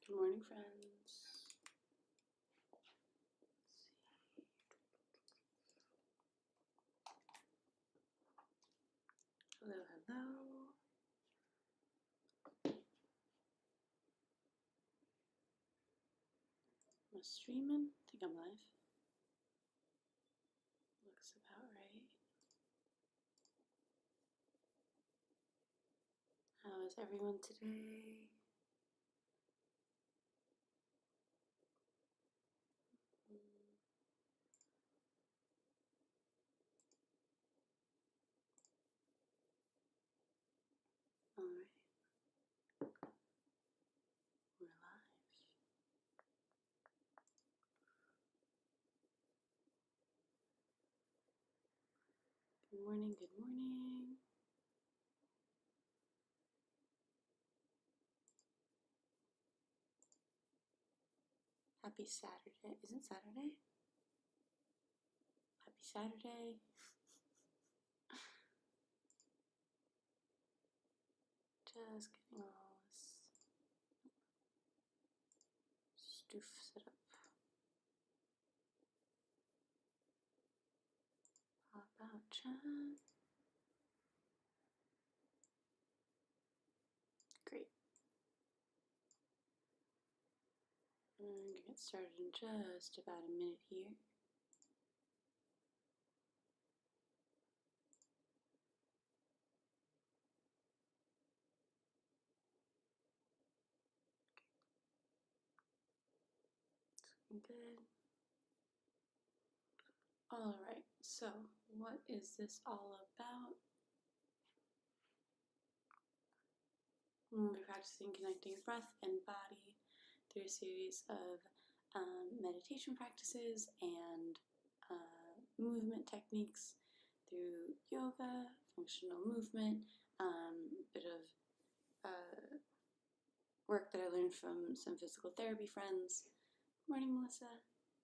Good morning, friends. Let's see. Hello, hello. Am I streaming? I think I'm live. Looks about right. How is everyone today? All right, we're live. Good morning, good morning. Happy Saturday. Is it Saturday? Happy Saturday. Just getting all this stuff set up. Pop out chat. Great. I'm going to get started in just about a minute here. Good. All right, so what is this all about? We'll be practicing connecting your breath and body through a series of meditation practices and movement techniques through yoga, functional movement, bit of work that I learned from some physical therapy friends. Good morning, Melissa.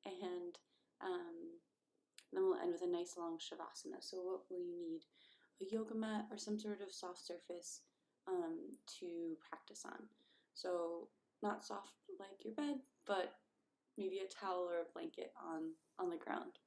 And then we'll end with a nice long Savasana. So what will you need? A yoga mat or some sort of soft surface to practice on. So not soft like your bed, but maybe a towel or a blanket on the ground.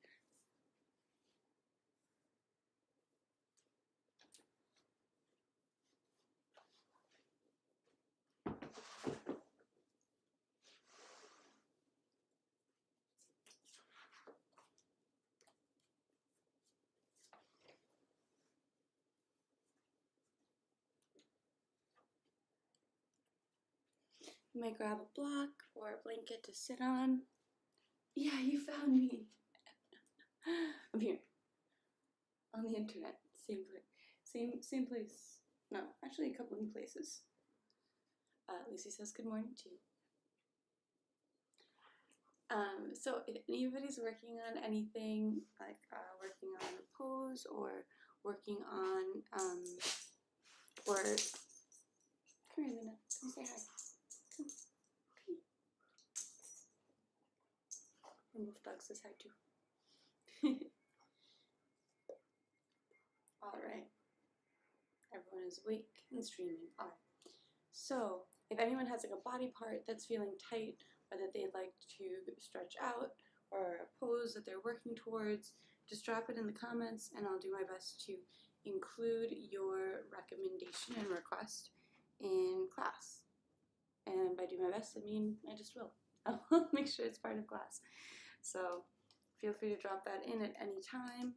You might grab a block or a blanket to sit on. Yeah, you found me. I'm here. On the internet. Same place. Same place. No, actually a couple new places. Lucy says good morning to you. So if anybody's working on anything, like working on a pose or working on, or, come here, Luna, come say hi. Come. And Wolf Dog says hi too. All right. Everyone is awake and streaming. All right. So if anyone has like a body part that's feeling tight or that they'd like to stretch out or a pose that they're working towards, just drop it in the comments and I'll do my best to include your recommendation and request in class. And by do my best, I mean I just will. I'll make sure it's part of class. So feel free to drop that in at any time.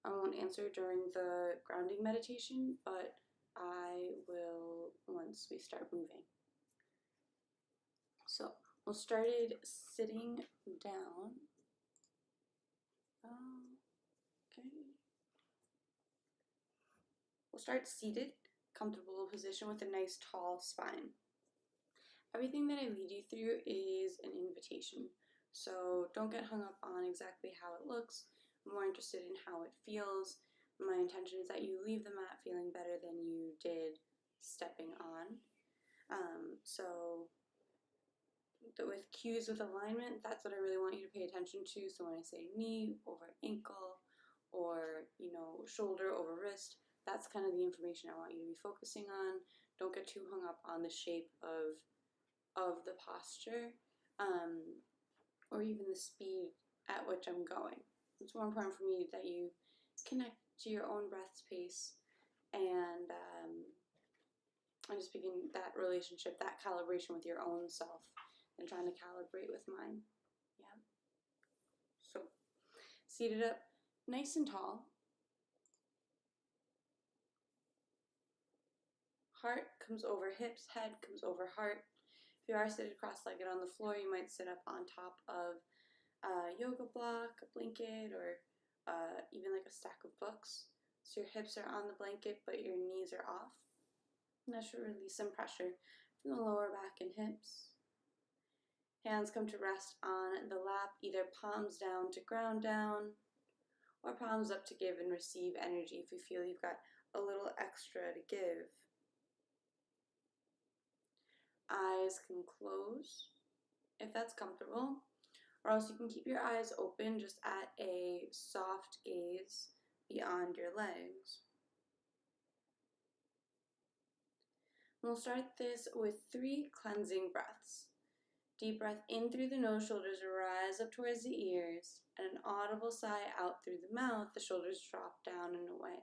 I won't answer during the grounding meditation, but I will once we start moving. So we'll start sitting down. Okay. We'll start seated, comfortable position with a nice tall spine. Everything that I lead you through is an invitation. So don't get hung up on exactly how it looks. I'm more interested in how it feels. My intention is that you leave the mat feeling better than you did stepping on. So with cues with alignment, that's what I really want you to pay attention to. So when I say knee over ankle or, shoulder over wrist, that's kind of the information I want you to be focusing on. Don't get too hung up on the shape of of the posture, or even the speed at which I'm going. It's more important for me that you connect to your own breath's pace and just begin that relationship, that calibration with your own self, and trying to calibrate with mine. Yeah. So, seated up nice and tall. Heart comes over hips, head comes over heart. If you are seated cross-legged on the floor, you might sit up on top of a yoga block, a blanket, or even like a stack of books. So your hips are on the blanket, but your knees are off. And that should release some pressure from the lower back and hips. Hands come to rest on the lap, either palms down to ground down, or palms up to give and receive energy if you feel you've got a little extra to give. Eyes can close if that's comfortable, or else you can keep your eyes open just at a soft gaze beyond your legs. We'll start this with 3 cleansing breaths. Deep breath in through the nose, shoulders rise up towards the ears, and an audible sigh out through the mouth, the shoulders drop down and away.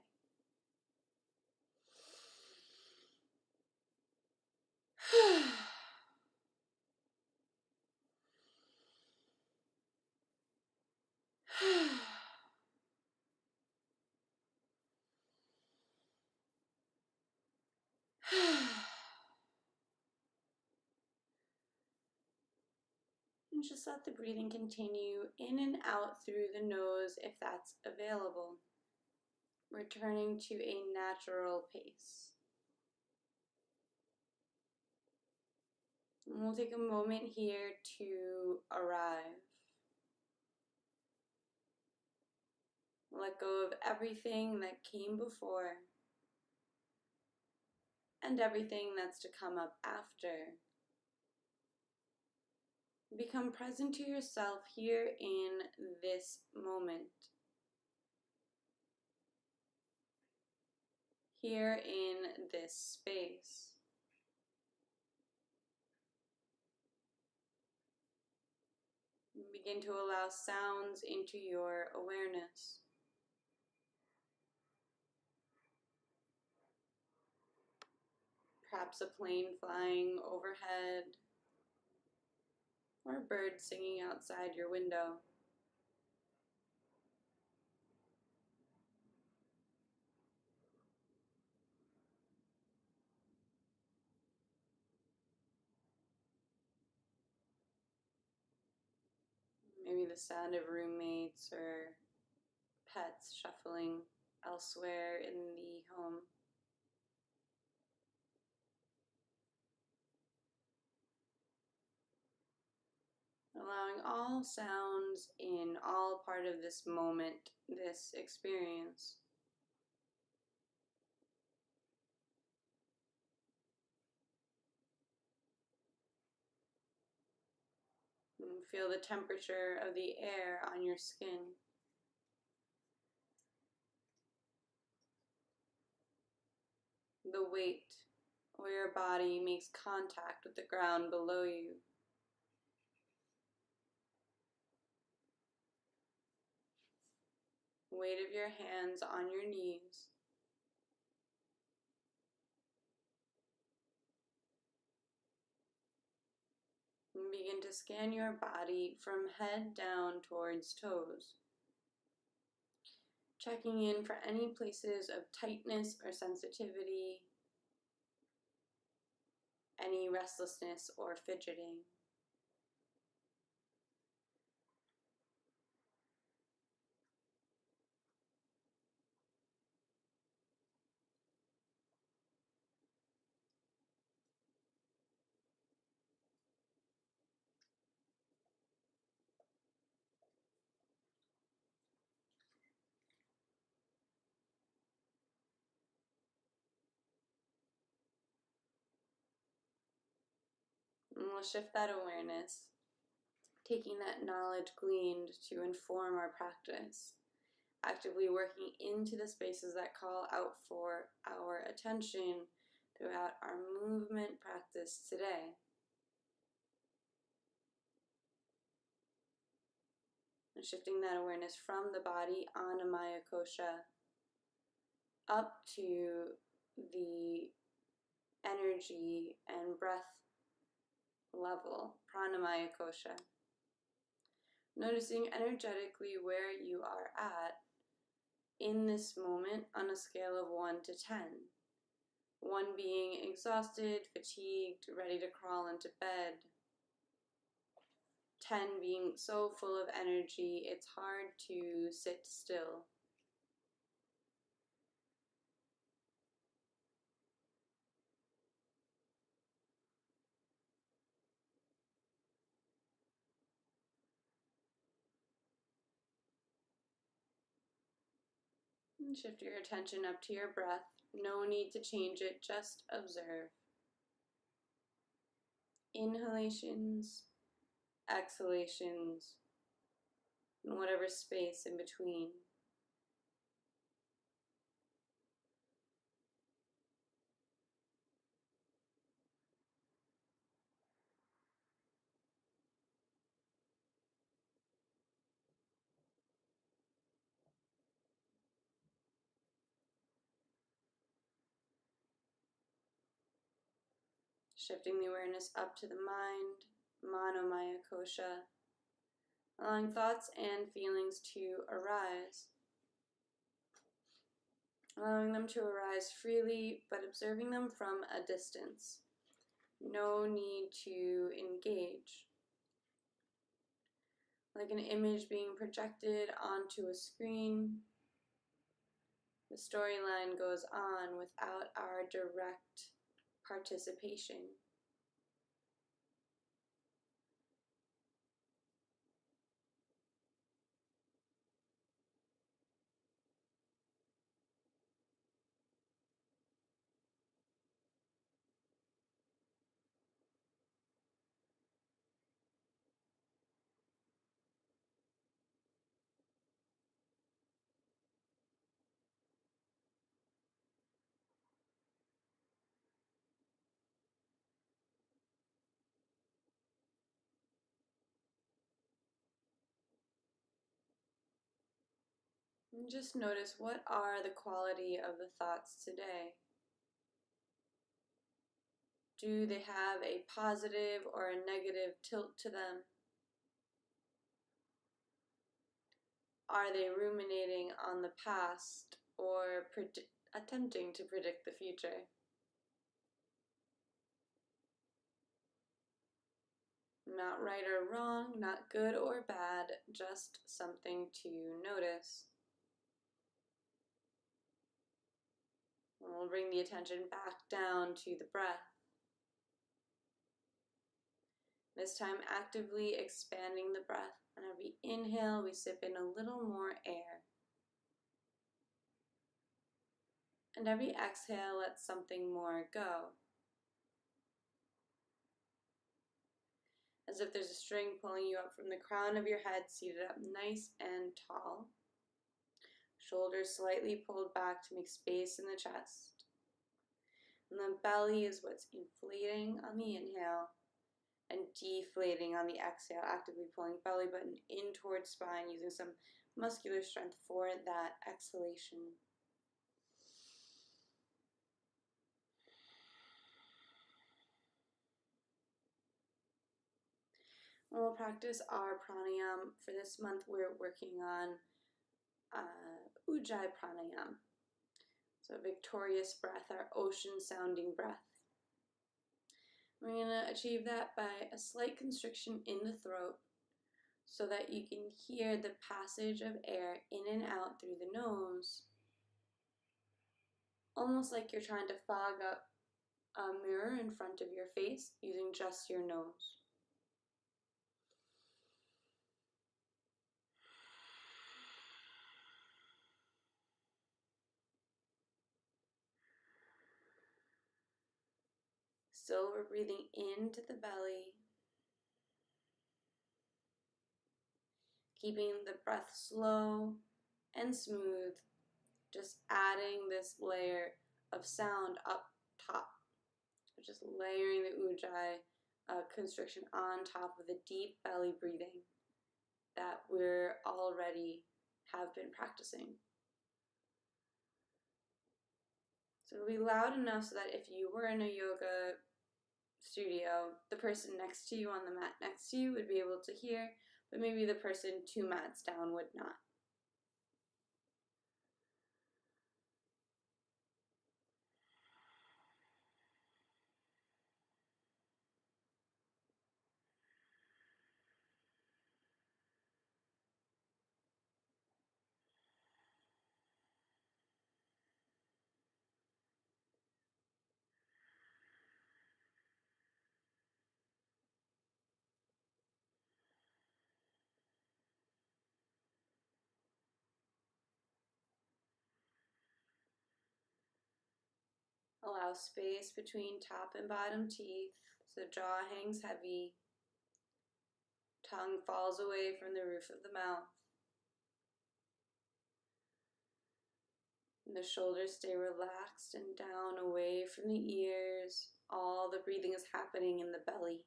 And just let the breathing continue in and out through the nose if that's available, returning to a natural pace. And we'll take a moment here to arrive. Let go of everything that came before and everything that's to come up after. Become present to yourself here in this moment. Here in this space. Begin to allow sounds into your awareness. Perhaps a plane flying overhead, or a bird singing outside your window. Maybe the sound of roommates or pets shuffling elsewhere in the home. Allowing all sounds in all part of this moment, this experience. And feel the temperature of the air on your skin. The weight where your body makes contact with the ground below you. Weight of your hands on your knees. And begin to scan your body from head down towards toes. Checking in for any places of tightness or sensitivity, any restlessness or fidgeting. And we'll shift that awareness, taking that knowledge gleaned to inform our practice, actively working into the spaces that call out for our attention throughout our movement practice today. And shifting that awareness from the body, Annamaya Kosha, up to the energy and breath level, Pranamaya Kosha. Noticing energetically where you are at in this moment on a scale of 1 to 10. 1 being exhausted, fatigued, ready to crawl into bed. 10 being so full of energy, it's hard to sit still. And shift your attention up to your breath. No need to change it, just observe. Inhalations, exhalations, and whatever space in between. Shifting the awareness up to the mind, Manomaya Kosha, allowing thoughts and feelings to arise. Allowing them to arise freely, but observing them from a distance. No need to engage. Like an image being projected onto a screen, the storyline goes on without our direct participation. And just notice, what are the quality of the thoughts today? Do they have a positive or a negative tilt to them? Are they ruminating on the past or attempting to predict the future? Not right or wrong, not good or bad, just something to notice. And we'll bring the attention back down to the breath. This time actively expanding the breath. On every inhale, we sip in a little more air. And every exhale, let something more go. As if there's a string pulling you up from the crown of your head, seated up nice and tall. Shoulders slightly pulled back to make space in the chest. And the belly is what's inflating on the inhale and deflating on the exhale, actively pulling belly button in towards spine, using some muscular strength for that exhalation. We'll practice our pranayam. For this month, we're working on Ujjayi pranayam. So victorious breath, our ocean-sounding breath. We're going to achieve that by a slight constriction in the throat so that you can hear the passage of air in and out through the nose, almost like you're trying to fog up a mirror in front of your face using just your nose. Still, we're breathing into the belly, keeping the breath slow and smooth, just adding this layer of sound up top, just layering the Ujjayi constriction on top of the deep belly breathing. that we're already have been practicing. So it'll be loud enough so that if you were in a yoga studio, the person next to you on the mat next to you would be able to hear, but maybe the person 2 mats down would not. Allow space between top and bottom teeth, so jaw hangs heavy, tongue falls away from the roof of the mouth, and the shoulders stay relaxed and down away from the ears. All the breathing is happening in the belly.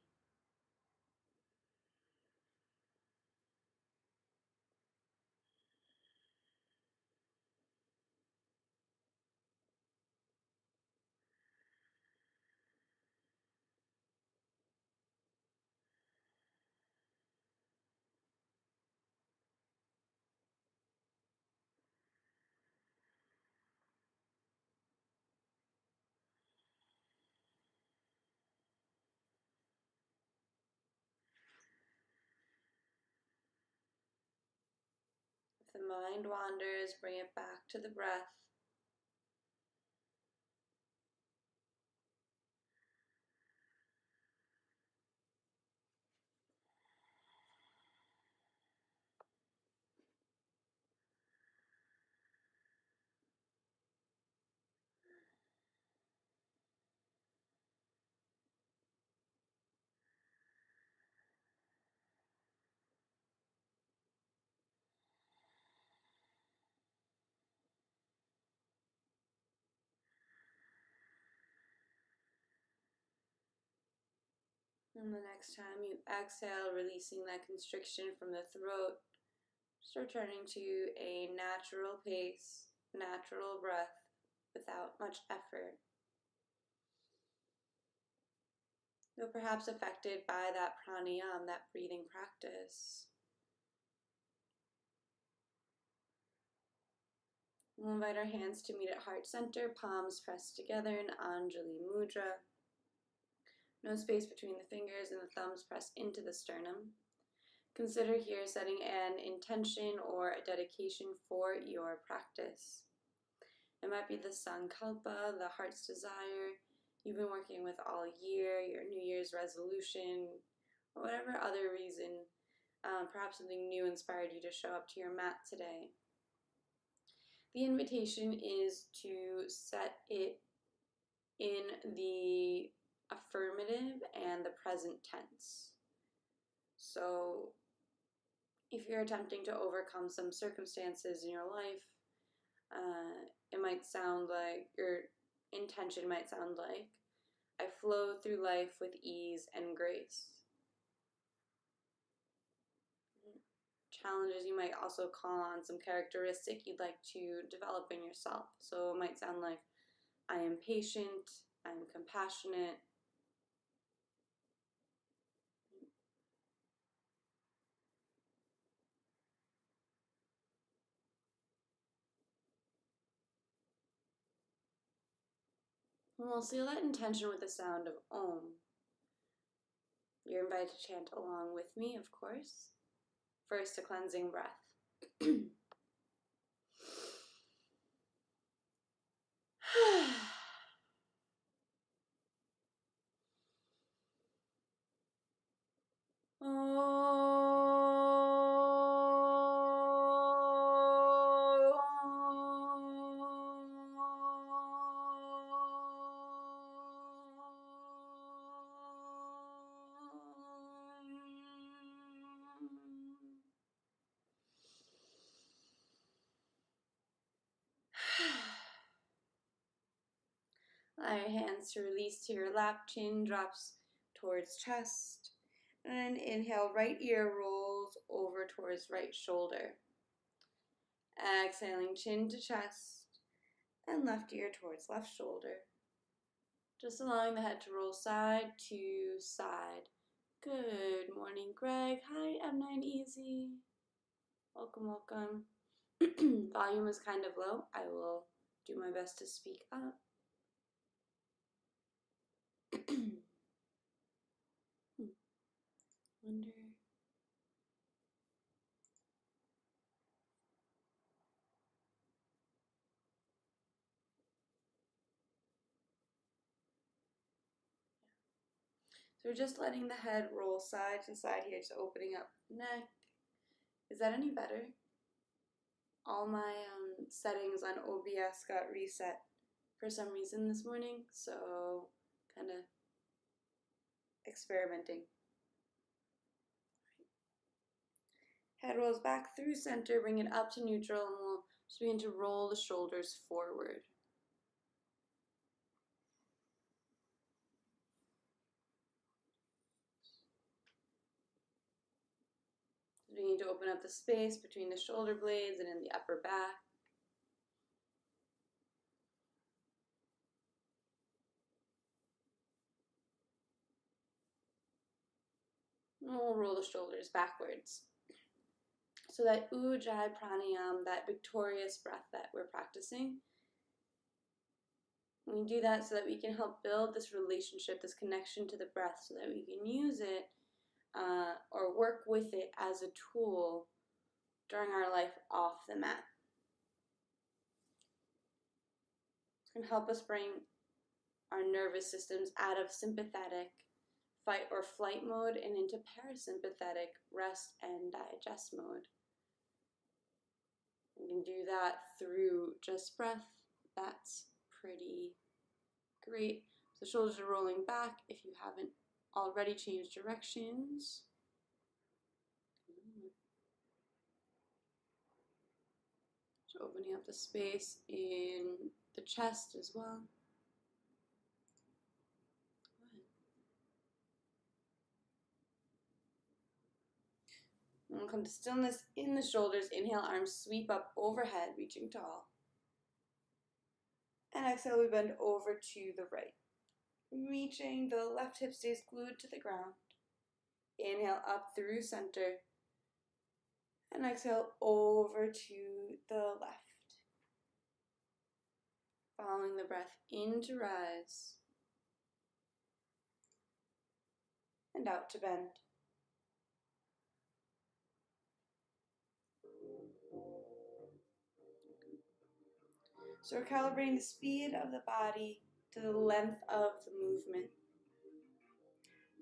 If the mind wanders, bring it back to the breath. And the next time you exhale, releasing that constriction from the throat, just returning to a natural pace, natural breath without much effort. Though perhaps affected by that pranayama, that breathing practice. We'll invite our hands to meet at heart center, palms pressed together in Anjali Mudra. No space between the fingers and the thumbs pressed into the sternum. Consider here setting an intention or a dedication for your practice. It might be the sankalpa, the heart's desire you've been working with all year, your New Year's resolution, or whatever other reason, perhaps something new inspired you to show up to your mat today. The invitation is to set it in the affirmative and the present tense. So if you're attempting to overcome some circumstances in your life, it might sound like, your intention might sound like, I flow through life with ease and grace. Challenges, you might also call on some characteristic you'd like to develop in yourself. So it might sound like, I am patient, I'm compassionate. And we'll seal that intention with the sound of Om. You're invited to chant along with me, of course. First, a cleansing breath. Allow your hands to release to your lap, chin drops towards chest, And inhale, right ear rolls over towards right shoulder. Exhaling, chin to chest, and left ear towards left shoulder. Just allowing the head to roll side to side. Good morning, Greg. Hi, M9 Easy. Welcome, welcome. Volume is kind of low. I will do my best to speak up. Wonder. So we're just letting the head roll side to side here, just opening up the neck. Is that any better? All my settings on OBS got reset for some reason this morning, so kind of experimenting. Head rolls back through center, bring it up to neutral, and we'll just begin to roll the shoulders forward. Begin to open up the space between the shoulder blades and in the upper back. And we'll roll the shoulders backwards. So that Ujjayi pranayama, that victorious breath that we're practicing, we do that so that we can help build this relationship, this connection to the breath, so that we can use it or work with it as a tool during our life off the mat. It's going to help us bring our nervous systems out of sympathetic fight or flight mode and into parasympathetic rest and digest mode. You can do that through just breath. That's pretty great. So shoulders are rolling back if you haven't already changed directions. So opening up the space in the chest as well. And we'll come to stillness in the shoulders. Inhale, arms sweep up overhead, reaching tall. And exhale, we bend over to the right. Reaching, the left hip stays glued to the ground. Inhale up through center. And exhale over to the left. Following the breath in to rise. And out to bend. So we're calibrating the speed of the body to the length of the movement.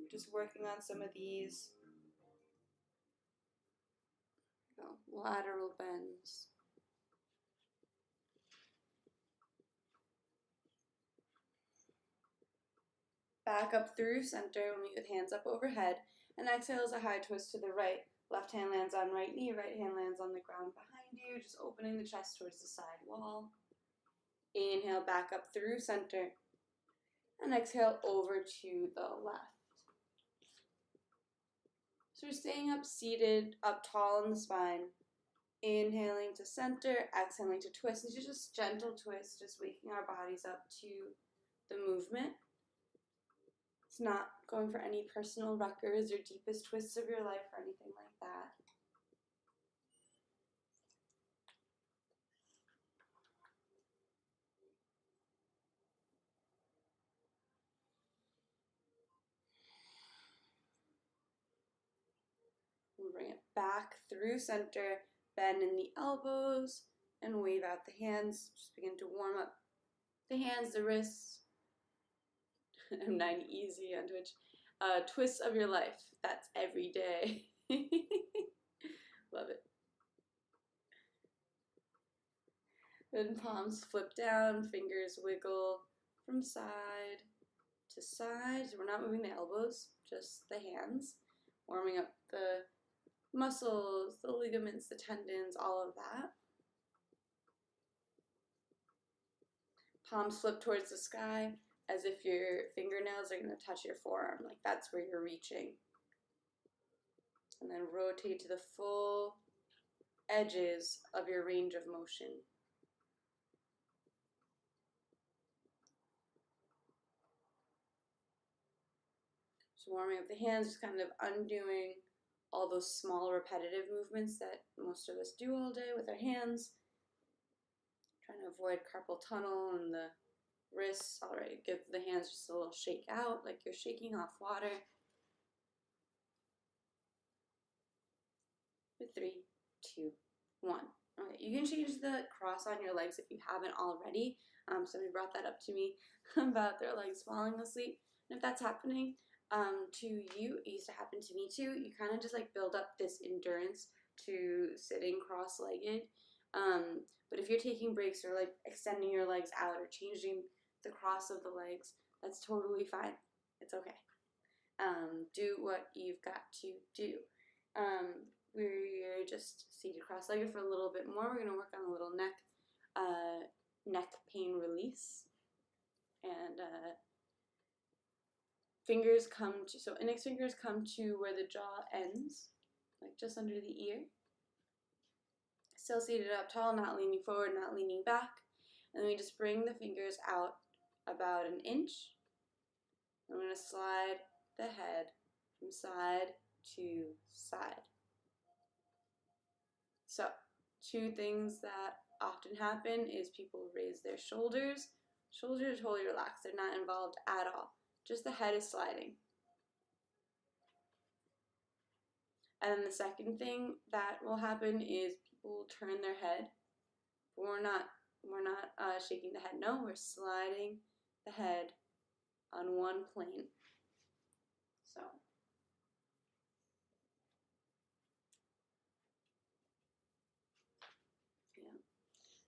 Just working on some of these lateral bends. Back up through center, we'll meet with hands up overhead, and exhale is a high twist to the right. Left hand lands on right knee, right hand lands on the ground behind you, just opening the chest towards the side wall. Inhale, back up through center, and exhale over to the left. So we're staying up seated, up tall in the spine. Inhaling to center, exhaling to twist. These are just gentle twists, just waking our bodies up to the movement. It's not going for any personal records or deepest twists of your life or anything like that. We'll bring it back through center, bend in the elbows, and wave out the hands. Just begin to warm up the hands, the wrists. M9 Easy on Twitch. Twists of your life. That's every day. Love it. Then palms flip down, fingers wiggle from side to side. So we're not moving the elbows, just the hands. Warming up the muscles, the ligaments, the tendons, all of that. Palms flip towards the sky as if your fingernails are going to touch your forearm. Like that's where you're reaching. And then rotate to the full edges of your range of motion. So warming up the hands, just kind of undoing all those small repetitive movements that most of us do all day with our hands. Trying to avoid carpal tunnel and the wrists. All right, give the hands just a little shake out like you're shaking off water. 3, 2, 1. Okay, you can change the cross on your legs if you haven't already. Somebody brought that up to me about their legs falling asleep. And if that's happening to you, it used to happen to me too, you kind of just like build up this endurance to sitting cross-legged. But if you're taking breaks or like extending your legs out or changing the cross of the legs, that's totally fine. It's okay. Do what you've got to do. We're just seated cross-legged for a little bit more. We're going to work on a little neck pain release. And fingers come to, so index fingers come to where the jaw ends, like just under the ear. Still seated up tall, not leaning forward, not leaning back. And then we just bring the fingers out about an inch. I'm going to slide the head from side to side. So, 2 things that often happen is people raise their shoulders. Shoulders are totally relaxed. They're not involved at all. Just the head is sliding. And then the second thing that will happen is people will turn their head. But we're not shaking the head. No, we're sliding the head on one plane. So.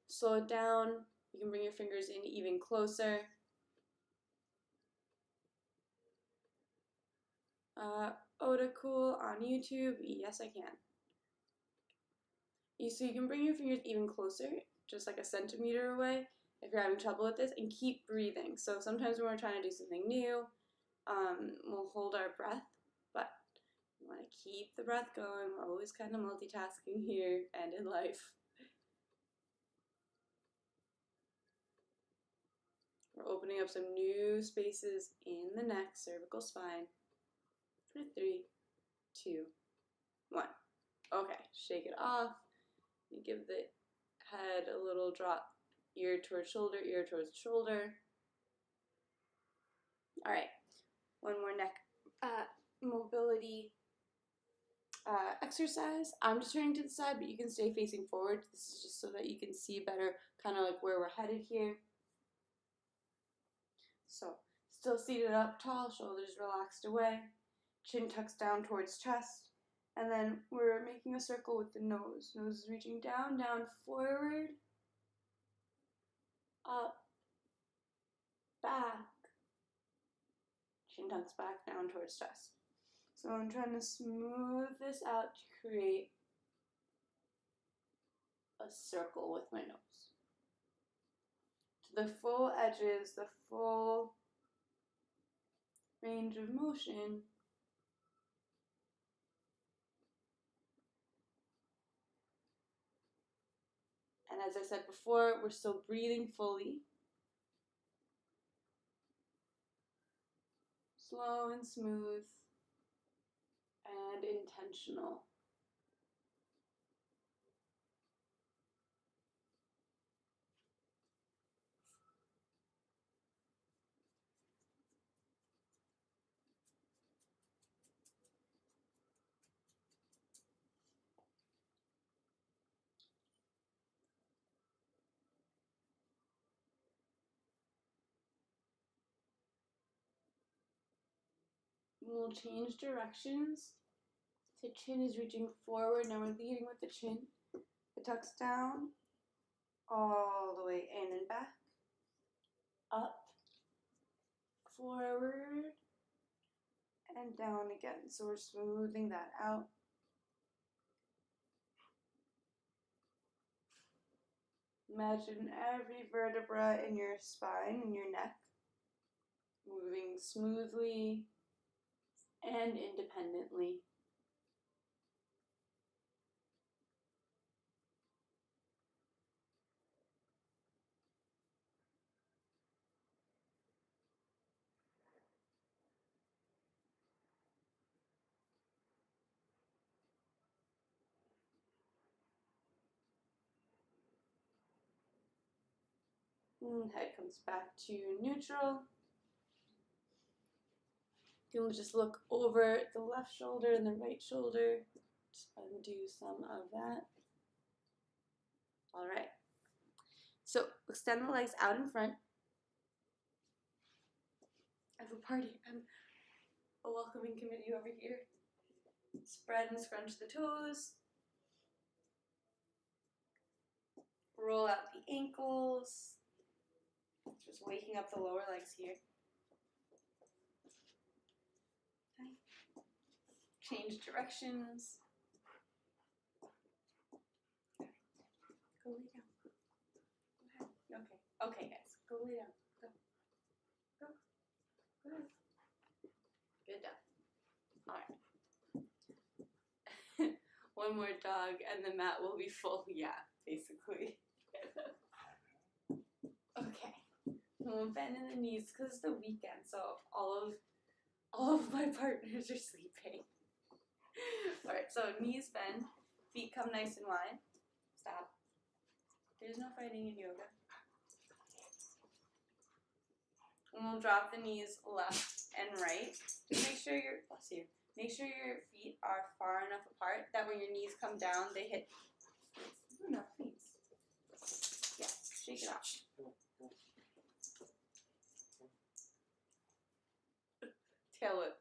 Slow it down. You can bring your fingers in even closer. Oda Cool on YouTube. Yes, I can. So you can bring your fingers even closer, just like a centimeter away if you're having trouble with this, and keep breathing. So sometimes when we're trying to do something new, we'll hold our breath, but we want to keep the breath going. We're always kind of multitasking here and in life. We're opening up some new spaces in the neck, cervical spine. For 3, 2, 1. Okay, shake it off. You give the head a little drop, ear towards shoulder, ear towards shoulder. All right, one more neck mobility exercise. I'm just turning to the side, but you can stay facing forward. This is just so that you can see better kind of like where we're headed here. So, still seated up tall, shoulders relaxed away, chin tucks down towards chest, and then we're making a circle with the nose. Nose is reaching down, down, forward, up, back, chin tucks back down towards chest. So I'm trying to smooth this out to create a circle with my nose. To the full edges, the full range of motion. And as I said before, we're still breathing fully. Slow and smooth and intentional. We'll change directions. The chin is reaching forward. Now we're leading with the chin. It tucks down all the way in and back. Up, forward, and down again. So we're smoothing that out. Imagine every vertebra in your spine and your neck moving smoothly and independently. And head comes back to neutral. You'll just look over the left shoulder and the right shoulder. Just undo some of that. All right. So extend the legs out in front. I have a party. I'm a welcoming committee over here. Spread and scrunch the toes. Roll out the ankles. Just waking up the lower legs here. Okay. Change directions. Go lay down. Go ahead. Okay. Okay, guys. Go lay down. Go. Go. Go ahead. Good job. Alright. One more dog and the mat will be full. Yeah, basically. Okay. We'll bend in the knees because it's the weekend, so all of my partners are sleeping. Alright, so knees bend, feet come nice and wide. Stop. There's no fighting in yoga. And we'll drop the knees left and right. Just make sure make sure your feet are far enough apart that when your knees come down, they hit. No, please. Yeah, shake it off. Tail whip.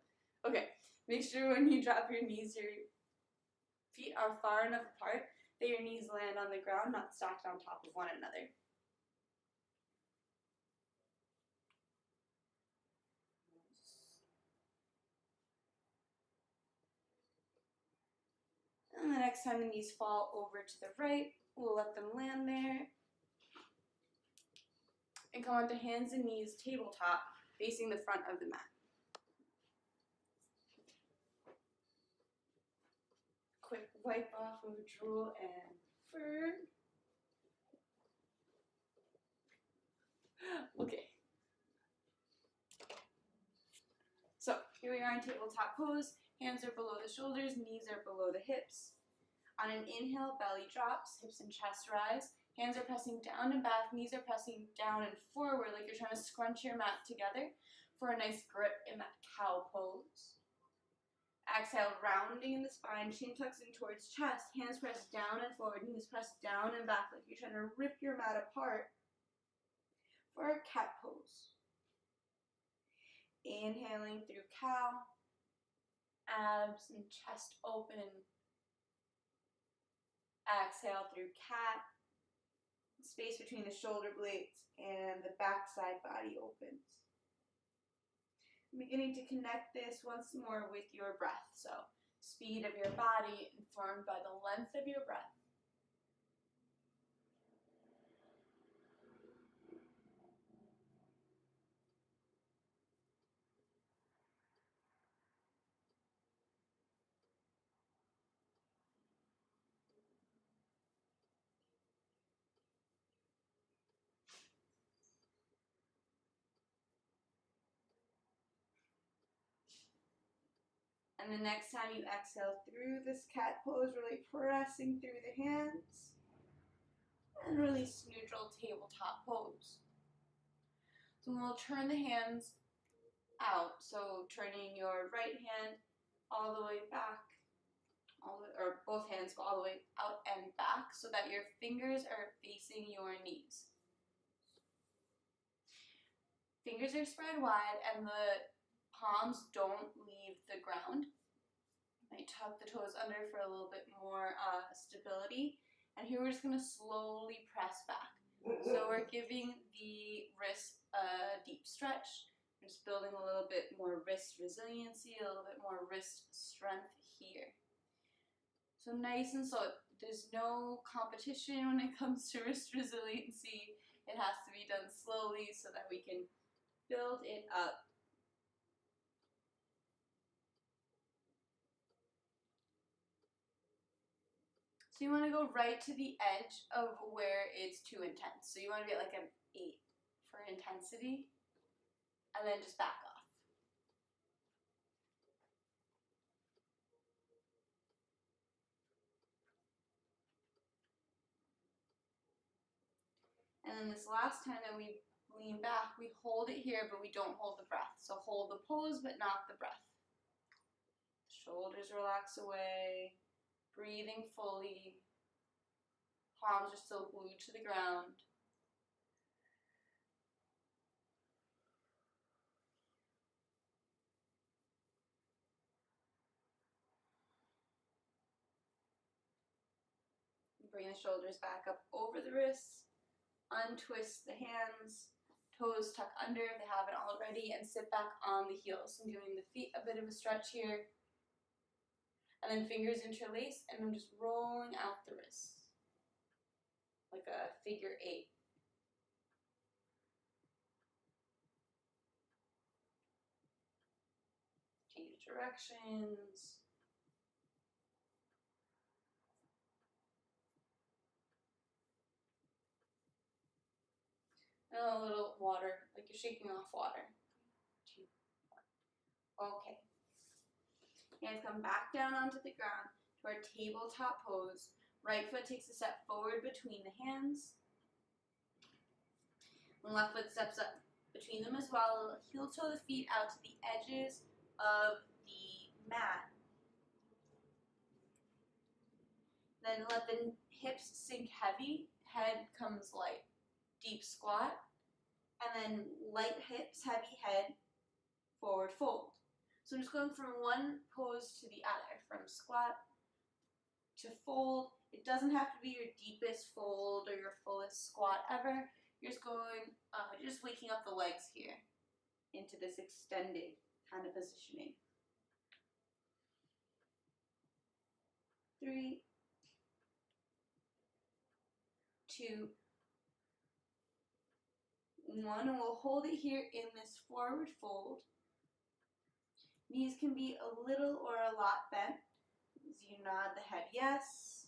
Okay, make sure when you drop your knees, your feet are far enough apart that your knees land on the ground, not stacked on top of one another. And the next time the knees fall over to the right, we'll let them land there. And come onto hands and knees, tabletop, facing the front of the mat. Quick wipe off of drool and fur. Okay. So here we are in tabletop pose. Hands are below the shoulders, knees are below the hips. On an inhale, belly drops, hips and chest rise. Hands are pressing down and back, knees are pressing down and forward like you're trying to scrunch your mat together for a nice grip in that cow pose. Exhale, rounding in the spine, chin tucks in towards chest, hands pressed down and forward, knees pressed down and back like you're trying to rip your mat apart for a cat pose. Inhaling through cow, abs and chest open. Exhale through cat, space between the shoulder blades and the backside body opens. Beginning to connect this once more with your breath. So, speed of your body informed by the length of your breath. And the next time you exhale through this cat pose, really pressing through the hands. And release neutral tabletop pose. So we'll turn the hands out. So turning your right hand all the way back, or both hands go all the way out and back so that your fingers are facing your knees. Fingers are spread wide and the palms don't leave the ground. I tuck the toes under for a little bit more stability. And here we're just going to slowly press back. So we're giving the wrist a deep stretch. We're just building a little bit more wrist resiliency, a little bit more wrist strength here. So nice and slow. There's no competition when it comes to wrist resiliency. It has to be done slowly so that we can build it up. So you want to go right to the edge of where it's too intense. So you want to be at like an 8 for intensity, and then just back off. And And then this last time that we lean back, we hold it here, but we don't hold the breath. So hold the pose, but not the breath. Shoulders relax away, breathing fully. Palms are still glued to the ground. Bring the shoulders back up over the wrists. Untwist the hands. Toes tuck under if they haven't already, and sit back on the heels. I'm giving the feet a bit of a stretch here. And then fingers interlace, and I'm just rolling out the wrists. Like a figure 8. Change directions. And a little water, like you're shaking off water. 2, 1. Okay. Hands come back down onto the ground to our tabletop pose. Right foot takes a step forward between the hands. And left foot steps up between them as well. Heel toe the feet out to the edges of the mat. Then let the hips sink heavy, head comes light. Deep squat, and then light hips, heavy head, forward fold. So I'm just going from one pose to the other, from squat to fold. It doesn't have to be your deepest fold or your fullest squat ever. You're just going, just waking up the legs here into this extended kind of positioning. 3, 2, 1, and we'll hold it here in this forward fold. Knees can be a little or a lot bent as you nod the head yes.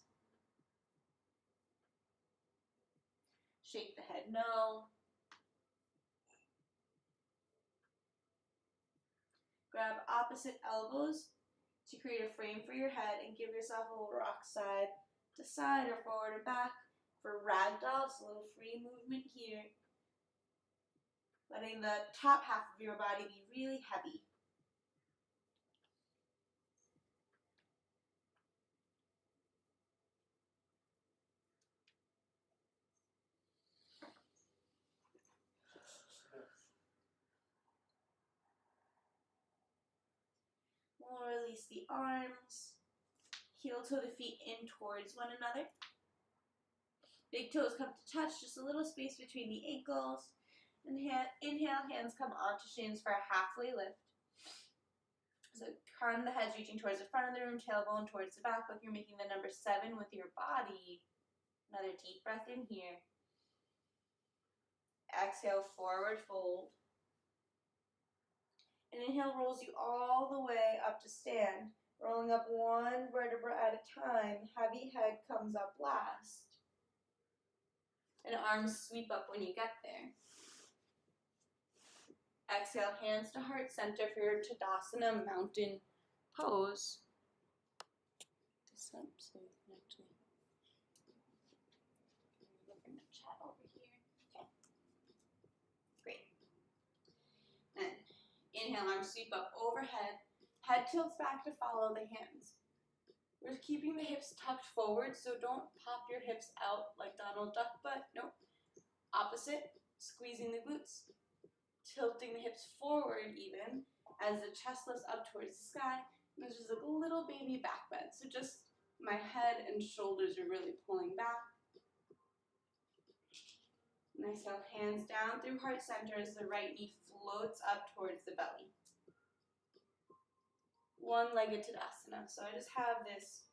Shake the head no. Grab opposite elbows to create a frame for your head and give yourself a little rock side to side or forward or back for ragdoll. So a little free movement here. Letting the top half of your body be really heavy. We'll release the arms. Heel toe the feet in towards one another. Big toes come to touch, just a little space between the ankles. Inhale, hands come onto shins for a halfway lift. So crown of the head's reaching towards the front of the room, tailbone towards the back, like you're making the number 7 with your body. Another deep breath in here. Exhale, forward fold. And inhale rolls you all the way up to stand, rolling up one vertebra at a time. Heavy head comes up last. And arms sweep up when you get there. Exhale, hands to heart center for your Tadasana mountain pose. This up so you can actually look in the chat over here. Okay. Great. And inhale, arms sweep up overhead. Head tilts back to follow the hands. We're keeping the hips tucked forward, so don't pop your hips out like Donald Duck butt. Nope. Opposite, squeezing the glutes. Tilting the hips forward even as the chest lifts up towards the sky. And there's just like a little baby back bend. So just my head and shoulders are really pulling back. Nice, now hands down through heart center as the right knee floats up towards the belly. One-legged Tadasana. So I just have this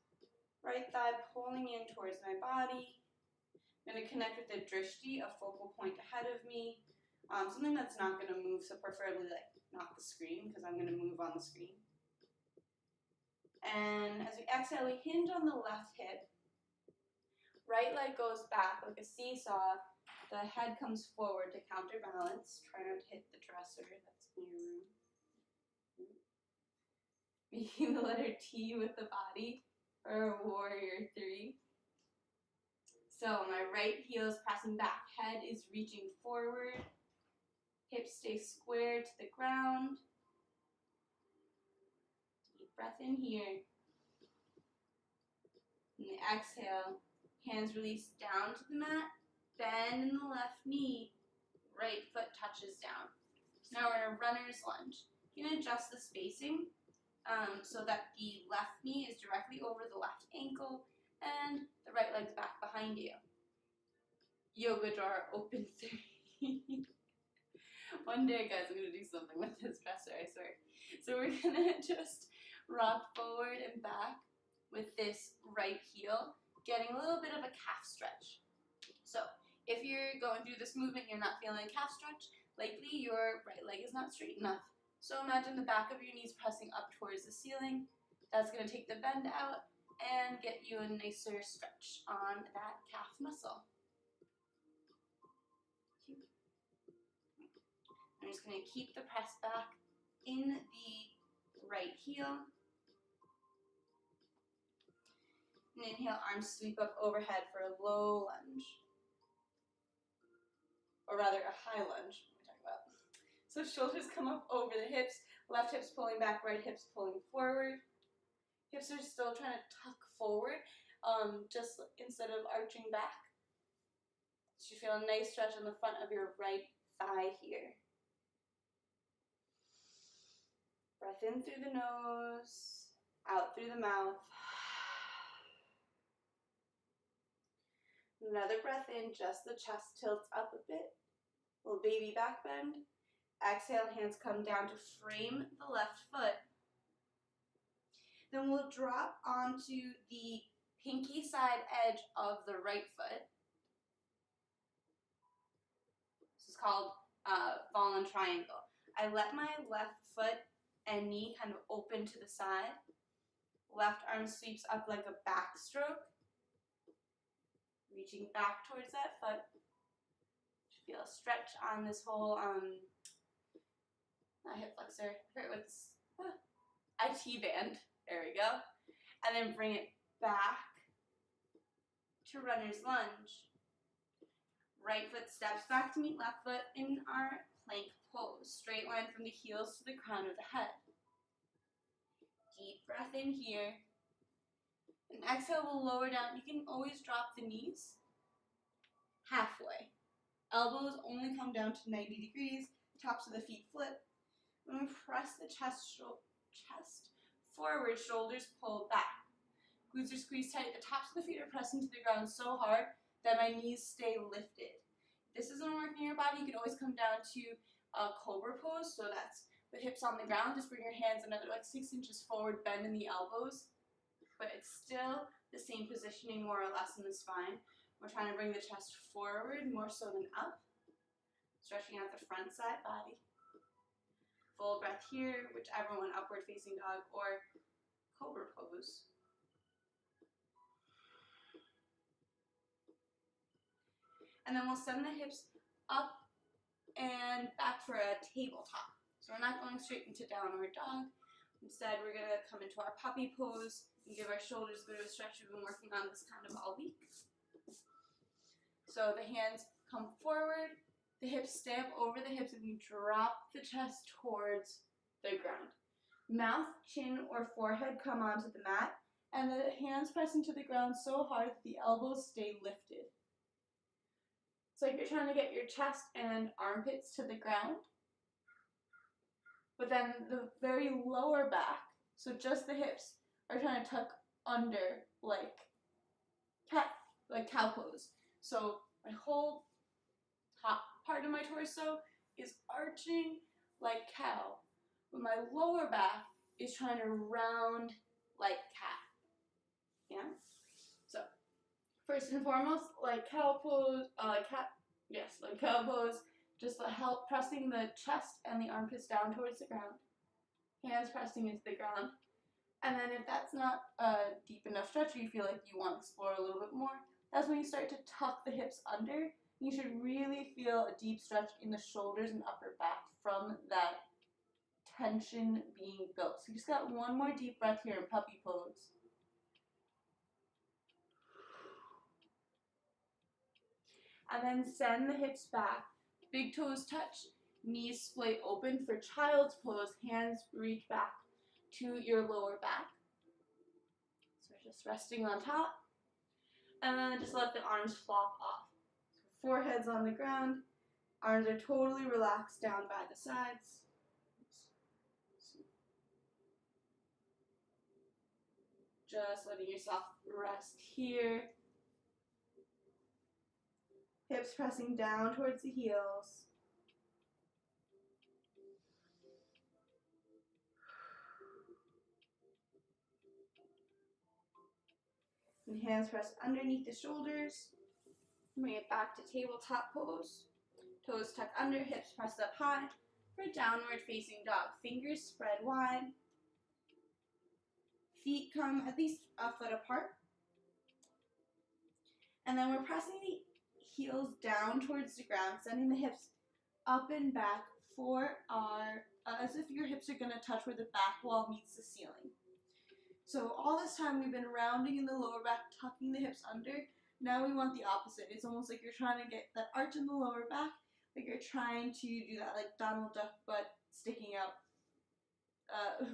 right thigh pulling in towards my body. I'm going to connect with the drishti, a focal point ahead of me. Something that's not going to move, so preferably like not the screen, because I'm going to move on the screen. And as we exhale, we hinge on the left hip. Right leg goes back like a seesaw. The head comes forward to counterbalance. Try not to hit the dresser that's in your room. Making the letter T with the body, or warrior 3. So my right heel is pressing back, head is reaching forward, hips stay square to the ground. Deep breath in here. And the exhale, hands release down to the mat, bend in the left knee, right foot touches down. Now we're in a runner's lunge. You can adjust the spacing so that the left knee is directly over the left ankle and the right leg's back behind you. Yoga drawer open 3. One day, guys, I'm going to do something with this dresser, I swear. So we're going to just rock forward and back with this right heel, getting a little bit of a calf stretch. So if you're going through this movement, you're not feeling a calf stretch, likely your right leg is not straight enough. So imagine the back of your knees pressing up towards the ceiling. That's going to take the bend out and get you a nicer stretch on that calf muscle. I'm just going to keep the press back in the right heel. And inhale, arms sweep up overhead for a low lunge. Or rather, a high lunge. What am I talking about? So shoulders come up over the hips, left hip's pulling back, right hip's pulling forward. Hips are still trying to tuck forward, just instead of arching back. So you feel a nice stretch on the front of your right thigh here. Breath in through the nose, out through the mouth. Another breath in, just the chest tilts up a bit. Little baby back bend. Exhale, hands come down to frame the left foot. Then we'll drop onto the pinky side edge of the right foot. This is called fallen triangle. I let my left foot and knee kind of open to the side. Left arm sweeps up like a backstroke. Reaching back towards that foot. Feel a stretch on this whole, not hip flexor, I forget what's, IT band. There we go. And then bring it back to runner's lunge. Right foot steps back to meet left foot in our plank pose. Straight line from the heels to the crown of the head. Deep breath in here. And exhale, we'll lower down. You can always drop the knees halfway. Elbows only come down to 90 degrees. Tops of the feet flip. When we press the chest forward, shoulders pull back. Glutes are squeezed tight. The tops of the feet are pressed into the ground so hard that my knees stay lifted. If this isn't working in your body, you can always come down to a cobra pose. So that's with hips on the ground. Just bring your hands another like 6 inches forward, bend in the elbows. But it's still the same positioning more or less in the spine. We're trying to bring the chest forward more so than up. Stretching out the front side body. Full breath here, whichever one, upward facing dog or cobra pose. And then we'll send the hips up and back for a tabletop. So we're not going straight into downward dog. Instead, we're going to come into our puppy pose and give our shoulders a bit of a stretch. We've been working on this kind of all week. So the hands come forward, the hips stay up over the hips, and we drop the chest towards the ground. Mouth, chin, or forehead come onto the mat, and the hands press into the ground so hard that the elbows stay lifted. It's like you're trying to get your chest and armpits to the ground, but then the very lower back, so just the hips, are trying to tuck under like cow pose. So my whole top part of my torso is arching like cow, but my lower back is trying to round like cat. Yeah? So first and foremost, like cow pose, like cow pose, just help pressing the chest and the armpits down towards the ground. Hands pressing into the ground. And then if that's not a deep enough stretch, or you feel like you want to explore a little bit more, that's when you start to tuck the hips under. You should really feel a deep stretch in the shoulders and upper back from that tension being built. So you just got one more deep breath here in puppy pose. And then send the hips back. Big toes touch, knees splay open for child's pose. Hands reach back to your lower back. So we're just resting on top. And then just let the arms flop off. So forehead's on the ground. Arms are totally relaxed down by the sides. Just letting yourself rest here. Hips pressing down towards the heels. And hands press underneath the shoulders. Bring it back to tabletop pose. Toes tuck under, hips press up high for downward facing dog. Fingers spread wide. Feet come at least a foot apart. And then we're pressing the heels down towards the ground, sending the hips up and back for our, as if your hips are going to touch where the back wall meets the ceiling. So all this time we've been rounding in the lower back, tucking the hips under. Now we want the opposite. It's almost like you're trying to get that arch in the lower back, like you're trying to do that like Donald Duck butt sticking out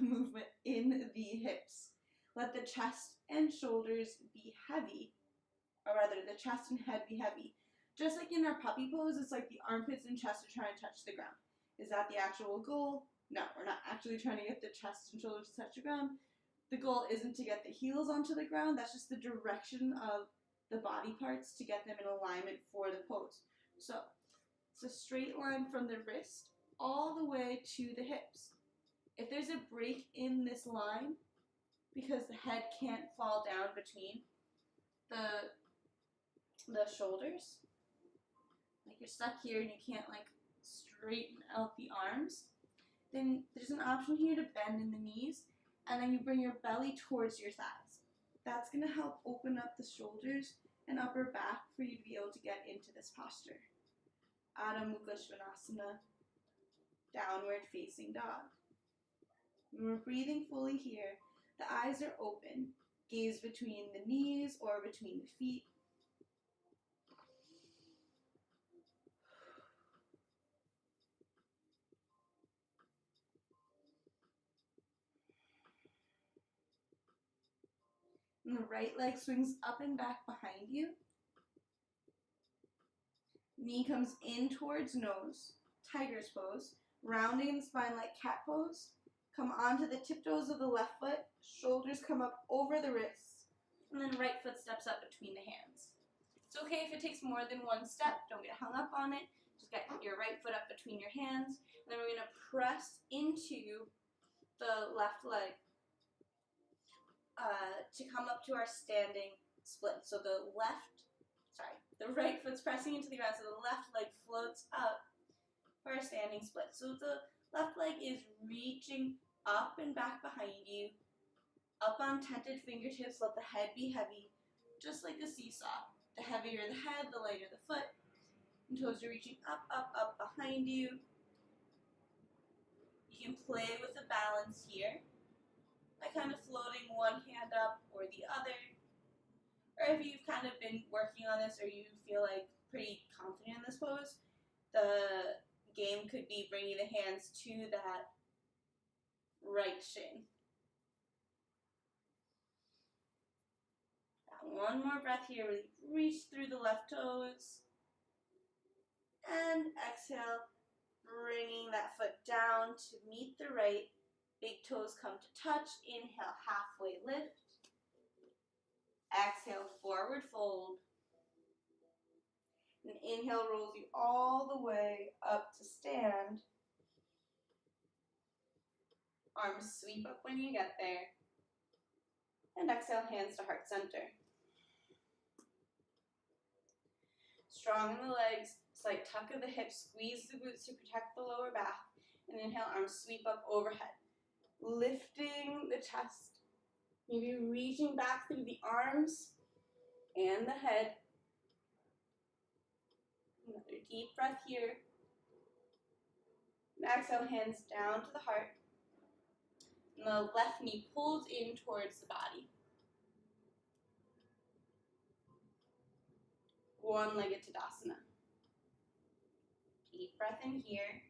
movement in the hips. Let the chest and shoulders be heavy, or rather the chest and head be heavy. Just like in our puppy pose, it's like the armpits and chest are trying to touch the ground. Is that the actual goal? No, we're not actually trying to get the chest and shoulders to touch the ground. The goal isn't to get the heels onto the ground, that's just the direction of the body parts to get them in alignment for the pose. So, it's a straight line from the wrist all the way to the hips. If there's a break in this line, because the head can't fall down between the shoulders, like you're stuck here and you can't like straighten out the arms, then there's an option here to bend in the knees, and then you bring your belly towards your thighs. That's going to help open up the shoulders and upper back for you to be able to get into this posture. Adho Mukha Svanasana, downward facing dog. When we're breathing fully here, the eyes are open, gaze between the knees or between the feet. And the right leg swings up and back behind you. Knee comes in towards nose, tiger's pose, rounding in the spine like cat pose. Come onto the tiptoes of the left foot, shoulders come up over the wrists, and then right foot steps up between the hands. It's okay if it takes more than one step, don't get hung up on it. Just get your right foot up between your hands, and then we're going to press into the left leg to come up to our standing split. So the right foot's pressing into the ground, so the left leg floats up for our standing split. So the left leg is reaching up and back behind you, up on tented fingertips, let the head be heavy, just like a seesaw. The heavier the head, the lighter the foot, and toes are reaching up, up, up behind you. You can play with the balance here by kind of floating one hand up or the other. Or if you've kind of been working on this or you feel like pretty confident in this pose, the game could be bringing the hands to that right shin. One more breath here, really reach through the left toes. And exhale, bringing that foot down to meet the right. Big toes come to touch. Inhale, halfway lift. Exhale, forward fold. And inhale rolls you all the way up to stand. Arms sweep up when you get there. And exhale, hands to heart center. Strong in the legs, slight tuck of the hips, squeeze the glutes to protect the lower back. And inhale, arms sweep up overhead. Lifting the chest. Maybe reaching back through the arms and the head. Another deep breath here. And exhale, hands down to the heart. And the left knee pulls in towards the body. One-legged Tadasana. Deep breath in here.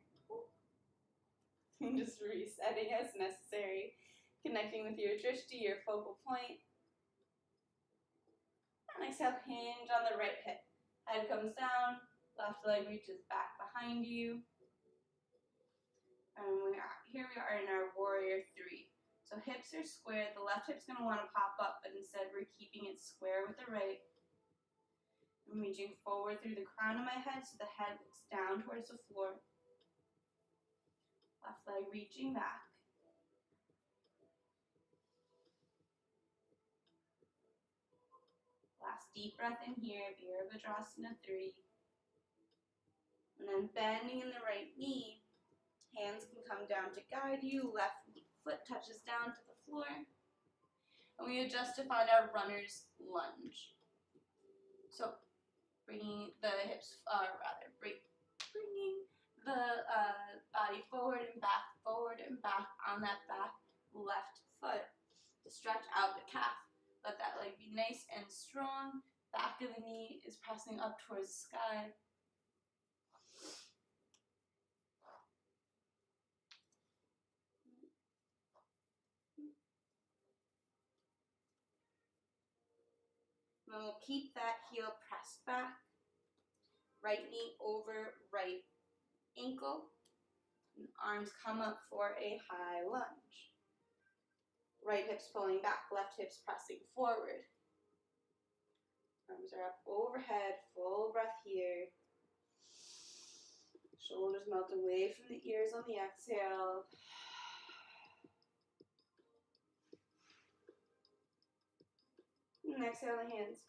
And just resetting as necessary. Connecting with your drishti, your focal point. And exhale, hinge on the right hip. Head comes down, left leg reaches back behind you. And here we are in our warrior 3. So hips are square. The left hip's going to want to pop up, but instead we're keeping it square with the right. I'm reaching forward through the crown of my head so the head looks down towards the floor. Left leg reaching back. Last deep breath in here, Virabhadrasana 3. And then bending in the right knee. Hands can come down to guide you. Left foot touches down to the floor. And we adjust to find our runner's lunge. So bringing the hips, bringing the body forward and back on that back left foot to stretch out the calf. Let that leg be nice and strong. Back of the knee is pressing up towards the sky. And then we'll keep that heel pressed back. Right knee over right ankle. And arms come up for a high lunge. Right hips pulling back, left hips pressing forward. Arms are up overhead, full breath here. Shoulders melt away from the ears on the exhale. And exhale the hands.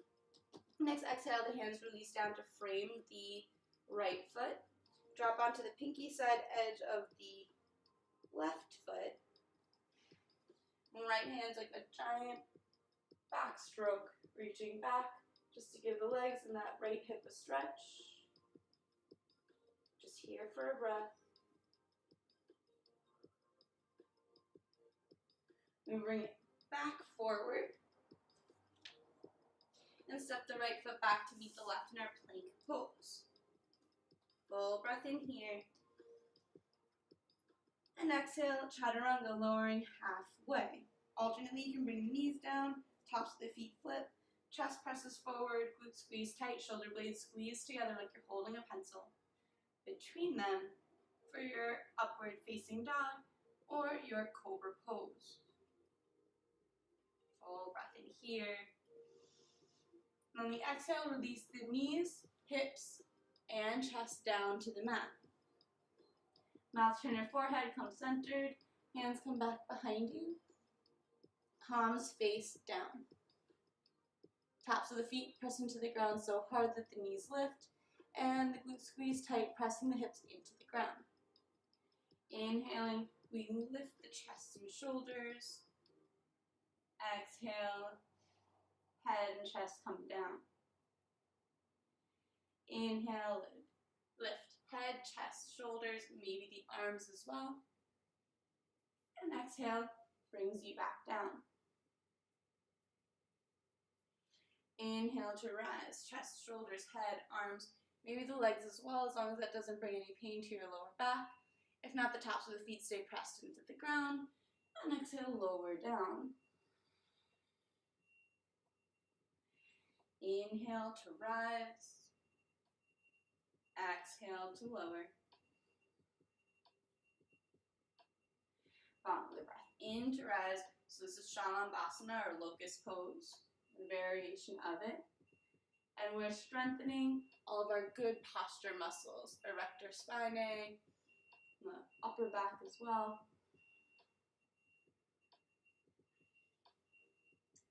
Next exhale, the hands release down to frame the right foot. Drop onto the pinky side edge of the left foot. And right hand's like a giant backstroke, reaching back just to give the legs and that right hip a stretch. Just here for a breath. We bring it back forward. And step the right foot back to meet the left in our plank pose. Full breath in here. And exhale, chaturanga, lowering halfway. Alternately, you can bring the knees down, tops of the feet flip, chest presses forward, glutes squeeze tight, shoulder blades squeeze together like you're holding a pencil. Between them for your upward facing dog or your cobra pose. Full breath in here. On the exhale, release the knees, hips, and chest down to the mat. Mouth to your forehead, come centered. Hands come back behind you. Palms face down. Tops of the feet press into the ground so hard that the knees lift. And the glutes squeeze tight, pressing the hips into the ground. Inhaling, we lift the chest and shoulders. Exhale. Head and chest come down. Inhale, lift head, chest, shoulders, maybe the arms as well. And exhale, brings you back down. Inhale to rise, chest, shoulders, head, arms, maybe the legs as well, as long as that doesn't bring any pain to your lower back. If not, the tops of the feet stay pressed into the ground. And exhale, lower down. Inhale to rise. Exhale to lower. Follow the breath in to rise. So this is Shalabhasana or locust pose, a variation of it. And we're strengthening all of our good posture muscles, erector spinae, the upper back as well.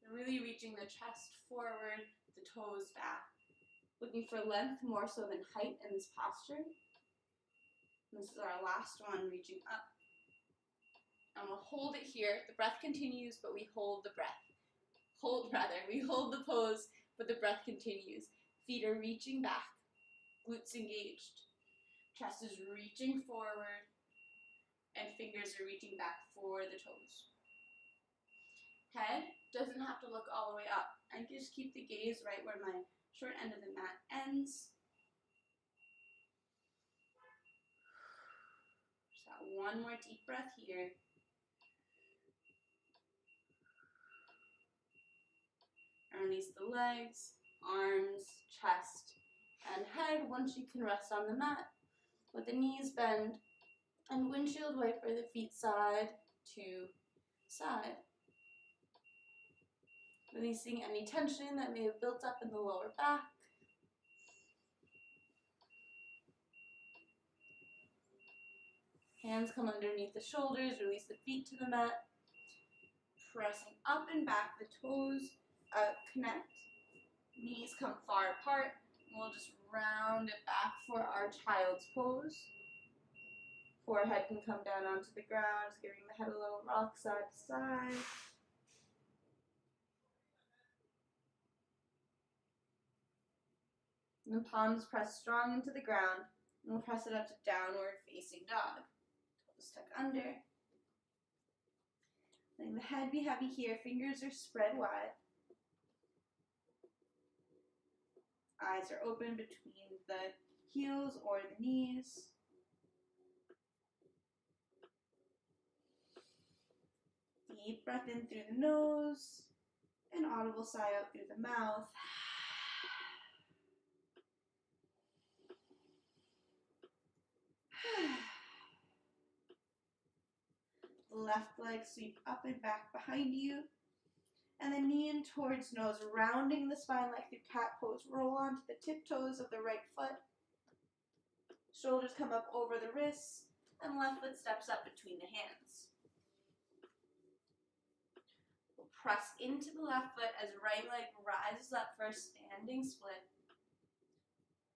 Really reaching the chest forward, the toes back. Looking for length more so than height in this posture. And this is our last one, reaching up. And we'll hold it here. The breath continues, but we hold the breath. We hold the pose, but the breath continues. Feet are reaching back, glutes engaged. Chest is reaching forward, and fingers are reaching back for the toes. Head doesn't have to look all the way up. I can just keep the gaze right where my short end of the mat ends. one more deep breath here. Release the legs, arms, chest, and head once you can rest on the mat. Let the knees bend and windshield wiper the feet side to side. Releasing any tension that may have built up in the lower back. Hands come underneath the shoulders, release the feet to the mat. Pressing up and back, the toes connect. Knees come far apart. We'll just round it back for our child's pose. Forehead can come down onto the ground, just giving the head a little rock side to side. And the palms press strong into the ground. And we'll press it up to downward facing dog. Toes tuck under. Letting the head be heavy here. Fingers are spread wide. Eyes are open between the heels or the knees. Deep breath in through the nose. An audible sigh out through the mouth. The left leg sweep up and back behind you. And then knee in towards nose, rounding the spine like through cat pose. Roll onto the tiptoes of the right foot. Shoulders come up over the wrists, and left foot steps up between the hands. We'll press into the left foot as right leg rises up for a standing split.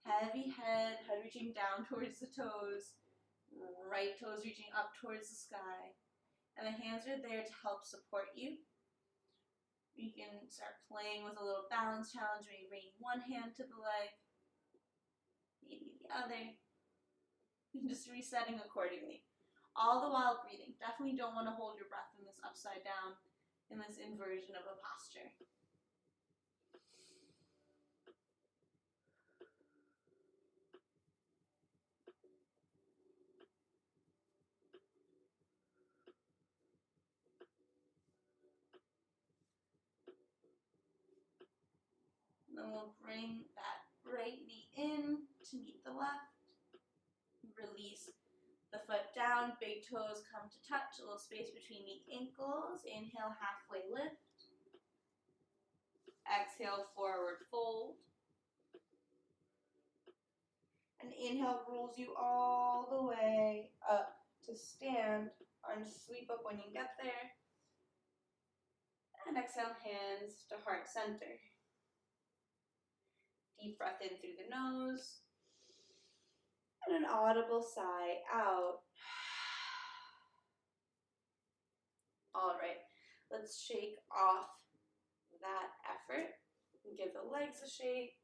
Heavy head reaching down towards the toes, right toes reaching up towards the sky. And the hands are there to help support you. You can start playing with a little balance challenge, maybe bringing one hand to the leg, maybe the other, and just resetting accordingly. All the while breathing. Definitely don't want to hold your breath in this upside down, in this inversion of a posture. Then we'll bring that right knee in to meet the left. Release the foot down, big toes come to touch, a little space between the ankles. Inhale, halfway lift. Exhale, forward fold. And inhale rolls you all the way up to stand. Arms sweep up when you get there. And exhale, hands to heart center. Deep breath in through the nose. And an audible sigh out. All right, let's shake off that effort and give the legs a shake.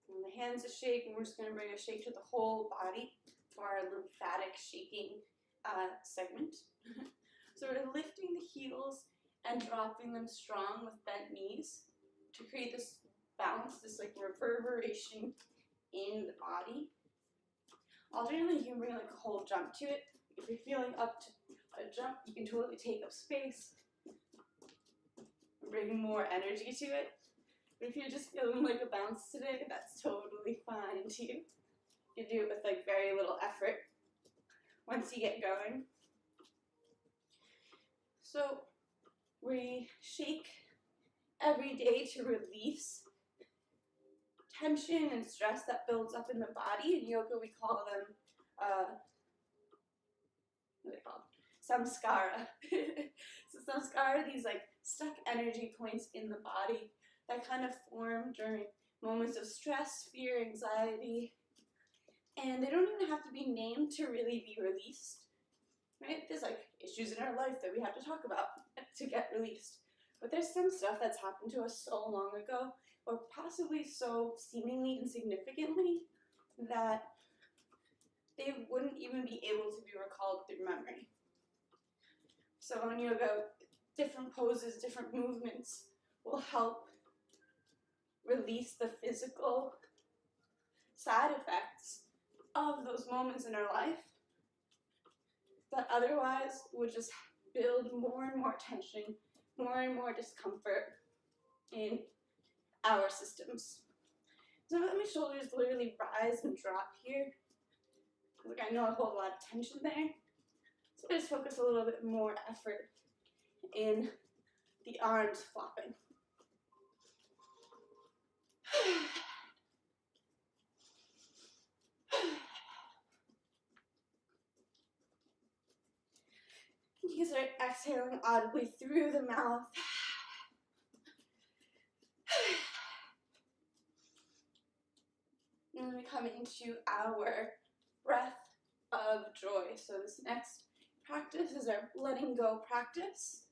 And the hands a shake, and we're just going to bring a shake to the whole body for our lymphatic shaking segment. So we're lifting the heels and dropping them strong with bent knees to create this bounce, this like reverberation in the body. Alternately, you can bring like a whole jump to it. If you're feeling up to a jump, you can totally take up space, bring more energy to it. But if you're just feeling like a bounce today, that's totally fine too. You do it with like very little effort once you get going. So we shake every day to release tension and stress that builds up in the body. In yoga, we call them, what are they called? Samskara. So samskara are these like stuck energy points in the body that kind of form during moments of stress, fear, anxiety. And they don't even have to be named to really be released, right? There's like issues in our life that we have to talk about to get released. But there's some stuff that's happened to us so long ago, or possibly so seemingly insignificantly, that they wouldn't even be able to be recalled through memory. So in yoga, different poses, different movements will help release the physical side effects of those moments in our life that otherwise would just build more and more tension, more and more discomfort in our systems. So let my shoulders literally rise and drop here. Like I know I hold a lot of tension there. So I just focus a little bit more effort in the arms flopping. You can start exhaling audibly through the mouth. And then we come into our breath of joy. So this next practice is our letting go practice.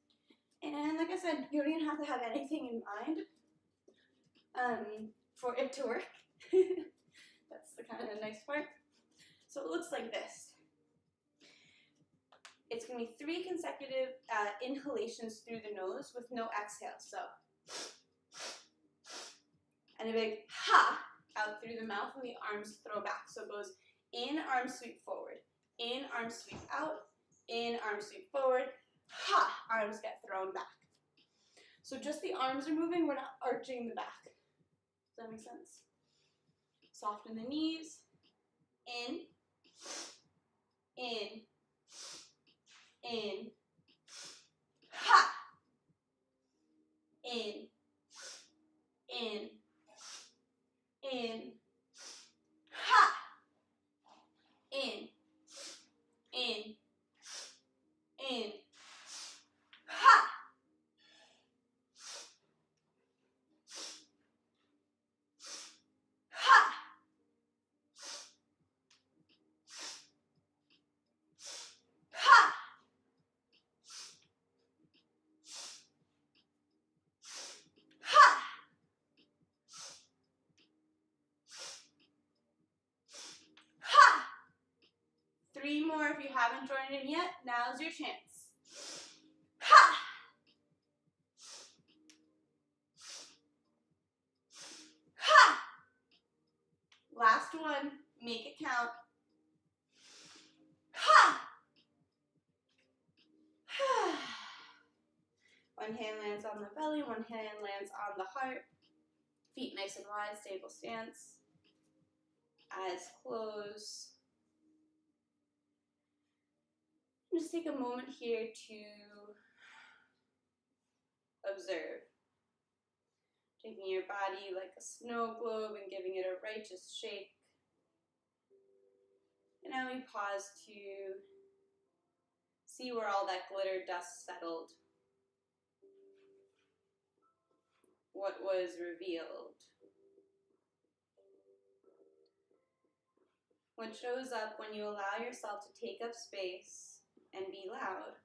And like I said, you don't even have to have anything in mind for it to work. That's the kind of nice part. So it looks like this. It's going to be 3 consecutive inhalations through the nose with no exhale. So, and a big ha out through the mouth when the arms throw back. So it goes in, arm sweep forward, in, arm sweep out, in, arm sweep forward, ha, arms get thrown back. So just the arms are moving, we're not arching the back. Does that make sense? Soften the knees, in, ha, in, ha, in, ha. Ha! Ha! Ha! Ha! 3 more if you haven't joined in yet. Now's your chance. Ha! Ha! Last one. Make it count. Ha! Ha! One hand lands on the belly, one hand lands on the heart. Feet nice and wide, stable stance. Eyes closed. Just take a moment here to observe. Taking your body like a snow globe and giving it a righteous shake. And now we pause to see where all that glitter dust settled. What was revealed. What shows up when you allow yourself to take up space and be loud.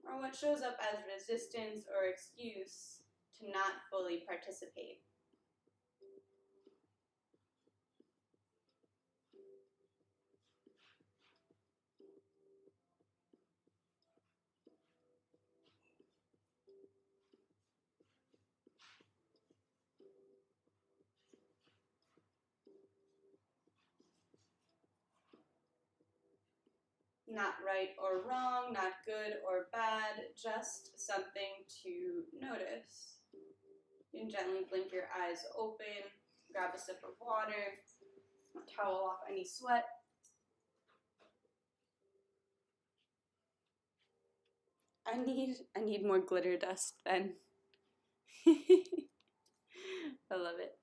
Or what shows up as resistance or excuse to not fully participate. Not right or wrong, not good or bad, just something to notice. You can gently blink your eyes open, grab a sip of water, towel off any sweat. I need more glitter dust then. I love it.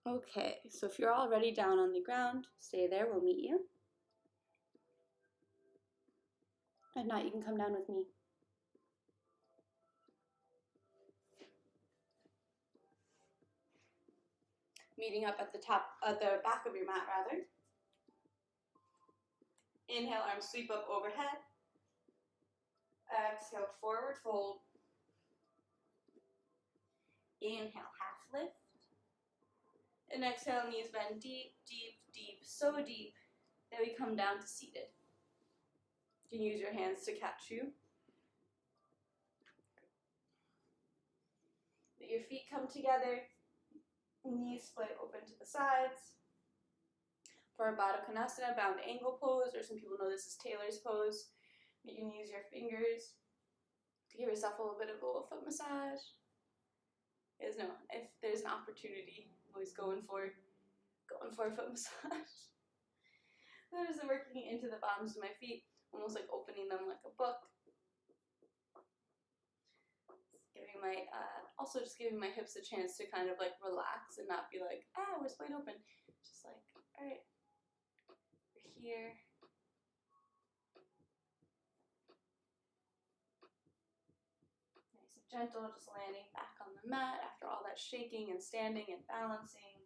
Okay, so if you're already down on the ground, stay there, we'll meet you. If not, you can come down with me. Meeting up at the back of your mat rather. Inhale, arms sweep up overhead. Exhale, forward fold. Inhale, half lift. And exhale, knees bend deep, deep, deep, so deep Then we come down to seated. You can use your hands to catch you. Let your feet come together, knees split open to the sides. For a Baddha Konasana, bound angle pose, or some people know this as Taylor's pose. You can use your fingers to give yourself a little bit of a little foot massage. If there's an opportunity, I'm always going for a foot massage. So I'm just working into the bottoms of my feet, almost like opening them like a book. Also just giving my hips a chance to kind of like relax and not be like, we're splayed open. Just like, all right, we're here. Nice and gentle, just landing back on the mat after all that shaking and standing and balancing.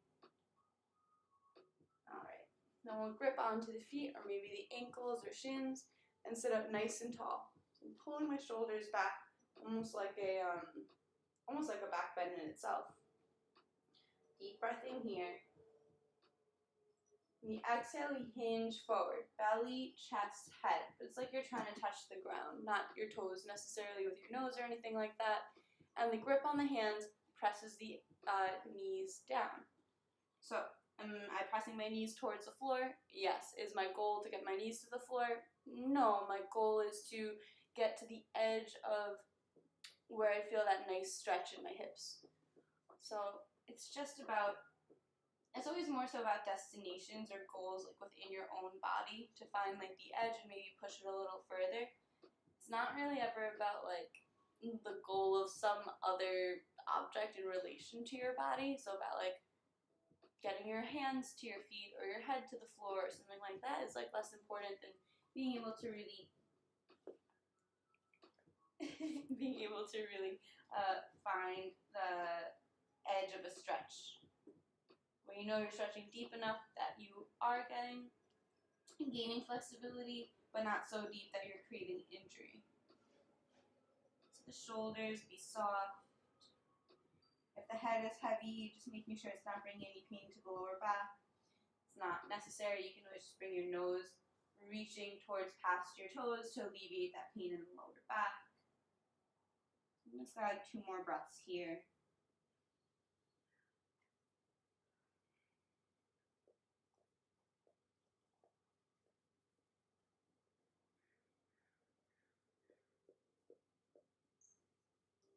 All right, then we'll grip onto the feet or maybe the ankles or shins and sit up nice and tall. So I'm pulling my shoulders back, almost like a back bend in itself. Deep breath in here. When you exhale, we hinge forward, belly, chest, head. It's like you're trying to touch the ground, not your toes necessarily with your nose or anything like that. And the grip on the hands presses the knees down. So, am I pressing my knees towards the floor? Yes. Is my goal to get my knees to the floor? No. My goal is to get to the edge of where I feel that nice stretch in my hips. So, it's always more so about destinations or goals like within your own body to find like the edge and maybe push it a little further. It's not really ever about like the goal of some other object in relation to your body. So about like getting your hands to your feet or your head to the floor or something like that is like less important than being able to really find the edge of a stretch. Where you know you're stretching deep enough that you are gaining flexibility, but not so deep that you're creating injury. So the shoulders be soft. If the head is heavy, just making sure it's not bringing any pain to the lower back. It's not necessary. You can always just bring your nose reaching towards past your toes to alleviate that pain in the lower back. I'm just gonna add 2 more breaths here.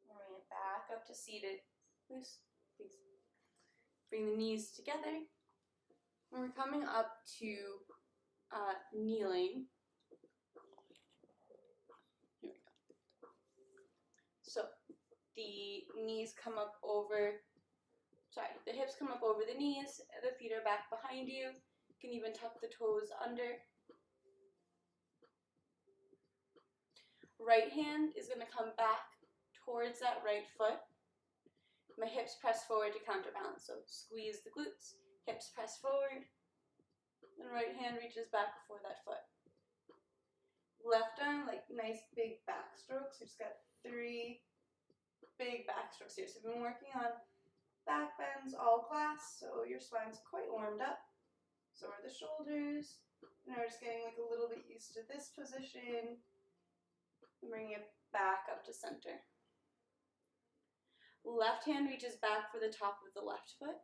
Bring it back up to seated. Loose, please. Bring the knees together. And we're coming up to kneeling. Here we go. So the hips come up over the knees, the feet are back behind you. You can even tuck the toes under. Right hand is going to come back towards that right foot. My hips press forward to counterbalance, so squeeze the glutes, hips press forward, and right hand reaches back before that foot. Left arm, like nice big back strokes. We just got 3 big back strokes here. So we've been working on back bends all class, so your spine's quite warmed up. So are the shoulders. Now we're just getting like a little bit used to this position. And bringing it back up to center. Left hand reaches back for the top of the left foot.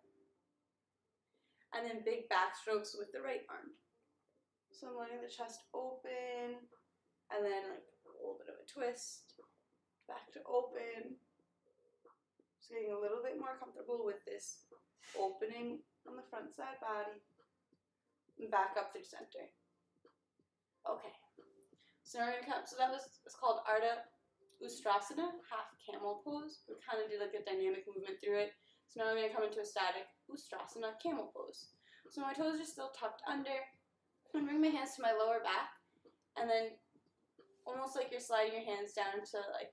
And then big back strokes with the right arm. So I'm letting the chest open, and then like a little bit of a twist, back to open. Just getting a little bit more comfortable with this opening on the front side body, and back up through center. Okay. So now we're gonna come. So that was, it's called Ardha Ustrasana, half camel pose. We kind of did like a dynamic movement through it. So now we're gonna come into a static Ustrasana camel pose. So my toes are still tucked under. I'm gonna bring my hands to my lower back, and then almost like you're sliding your hands down into like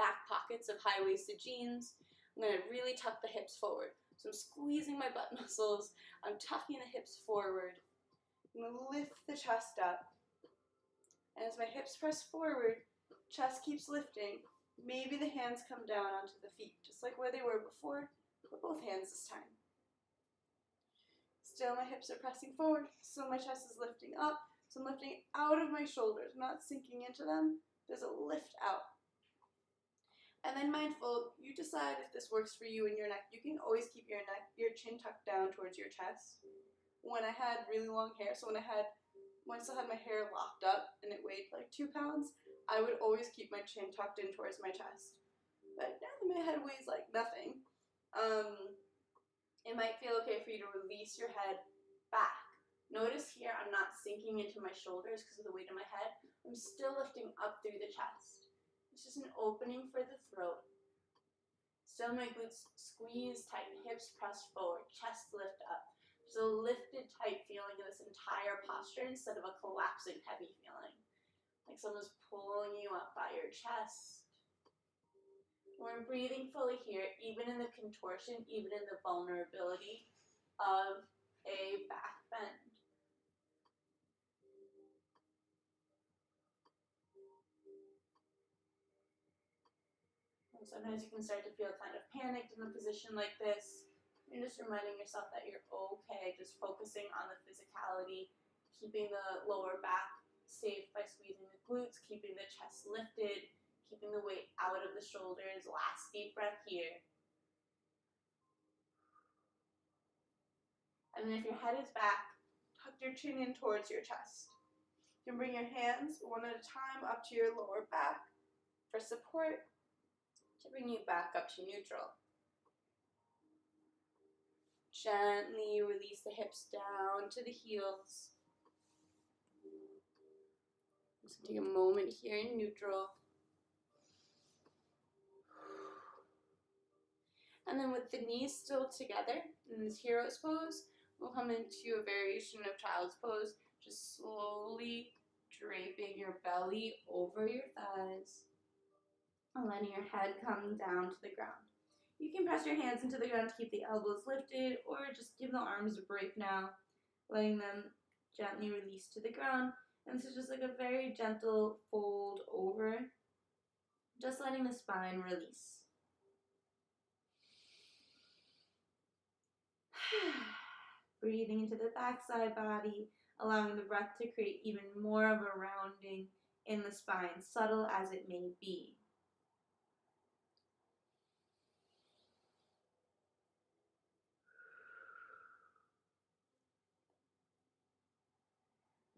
back pockets of high-waisted jeans. I'm gonna really tuck the hips forward. So I'm squeezing my butt muscles. I'm tucking the hips forward. I'm gonna lift the chest up. And as my hips press forward, chest keeps lifting. Maybe the hands come down onto the feet, just like where they were before, but both hands this time. Still my hips are pressing forward, so my chest is lifting up. So I'm lifting out of my shoulders, not sinking into them. There's a lift out. And then mindful, you decide if this works for you in your neck. You can always keep your chin tucked down towards your chest. When I had really long hair, so when I still had my hair locked up and it weighed like 2 pounds, I would always keep my chin tucked in towards my chest. But now that my head weighs like nothing, it might feel okay for you to release your head back. Notice here I'm not sinking into my shoulders because of the weight of my head. I'm still lifting up through the chest. It's just an opening for the throat. Still my glutes squeeze tight, hips pressed forward, chest lift up. There's a lifted tight feeling in this entire posture instead of a collapsing heavy feeling. Like someone's pulling you up by your chest. We're breathing fully here, even in the contortion, even in the vulnerability of a back bend. And sometimes you can start to feel kind of panicked in a position like this. You're just reminding yourself that you're okay, just focusing on the physicality, keeping the lower back safe by squeezing the glutes, keeping the chest lifted, keeping the weight out of the shoulders. Last deep breath here. And then if your head is back, tuck your chin in towards your chest. You can bring your hands one at a time up to your lower back for support to bring you back up to neutral. Gently release the hips down to the heels. Just take a moment here in neutral. And then with the knees still together in this hero's pose, we'll come into a variation of child's pose, just slowly draping your belly over your thighs and letting your head come down to the ground. You can press your hands into the ground to keep the elbows lifted, or just give the arms a break now, letting them gently release to the ground. And this is just like a very gentle fold over, just letting the spine release. Breathing into the backside body, allowing the breath to create even more of a rounding in the spine, subtle as it may be.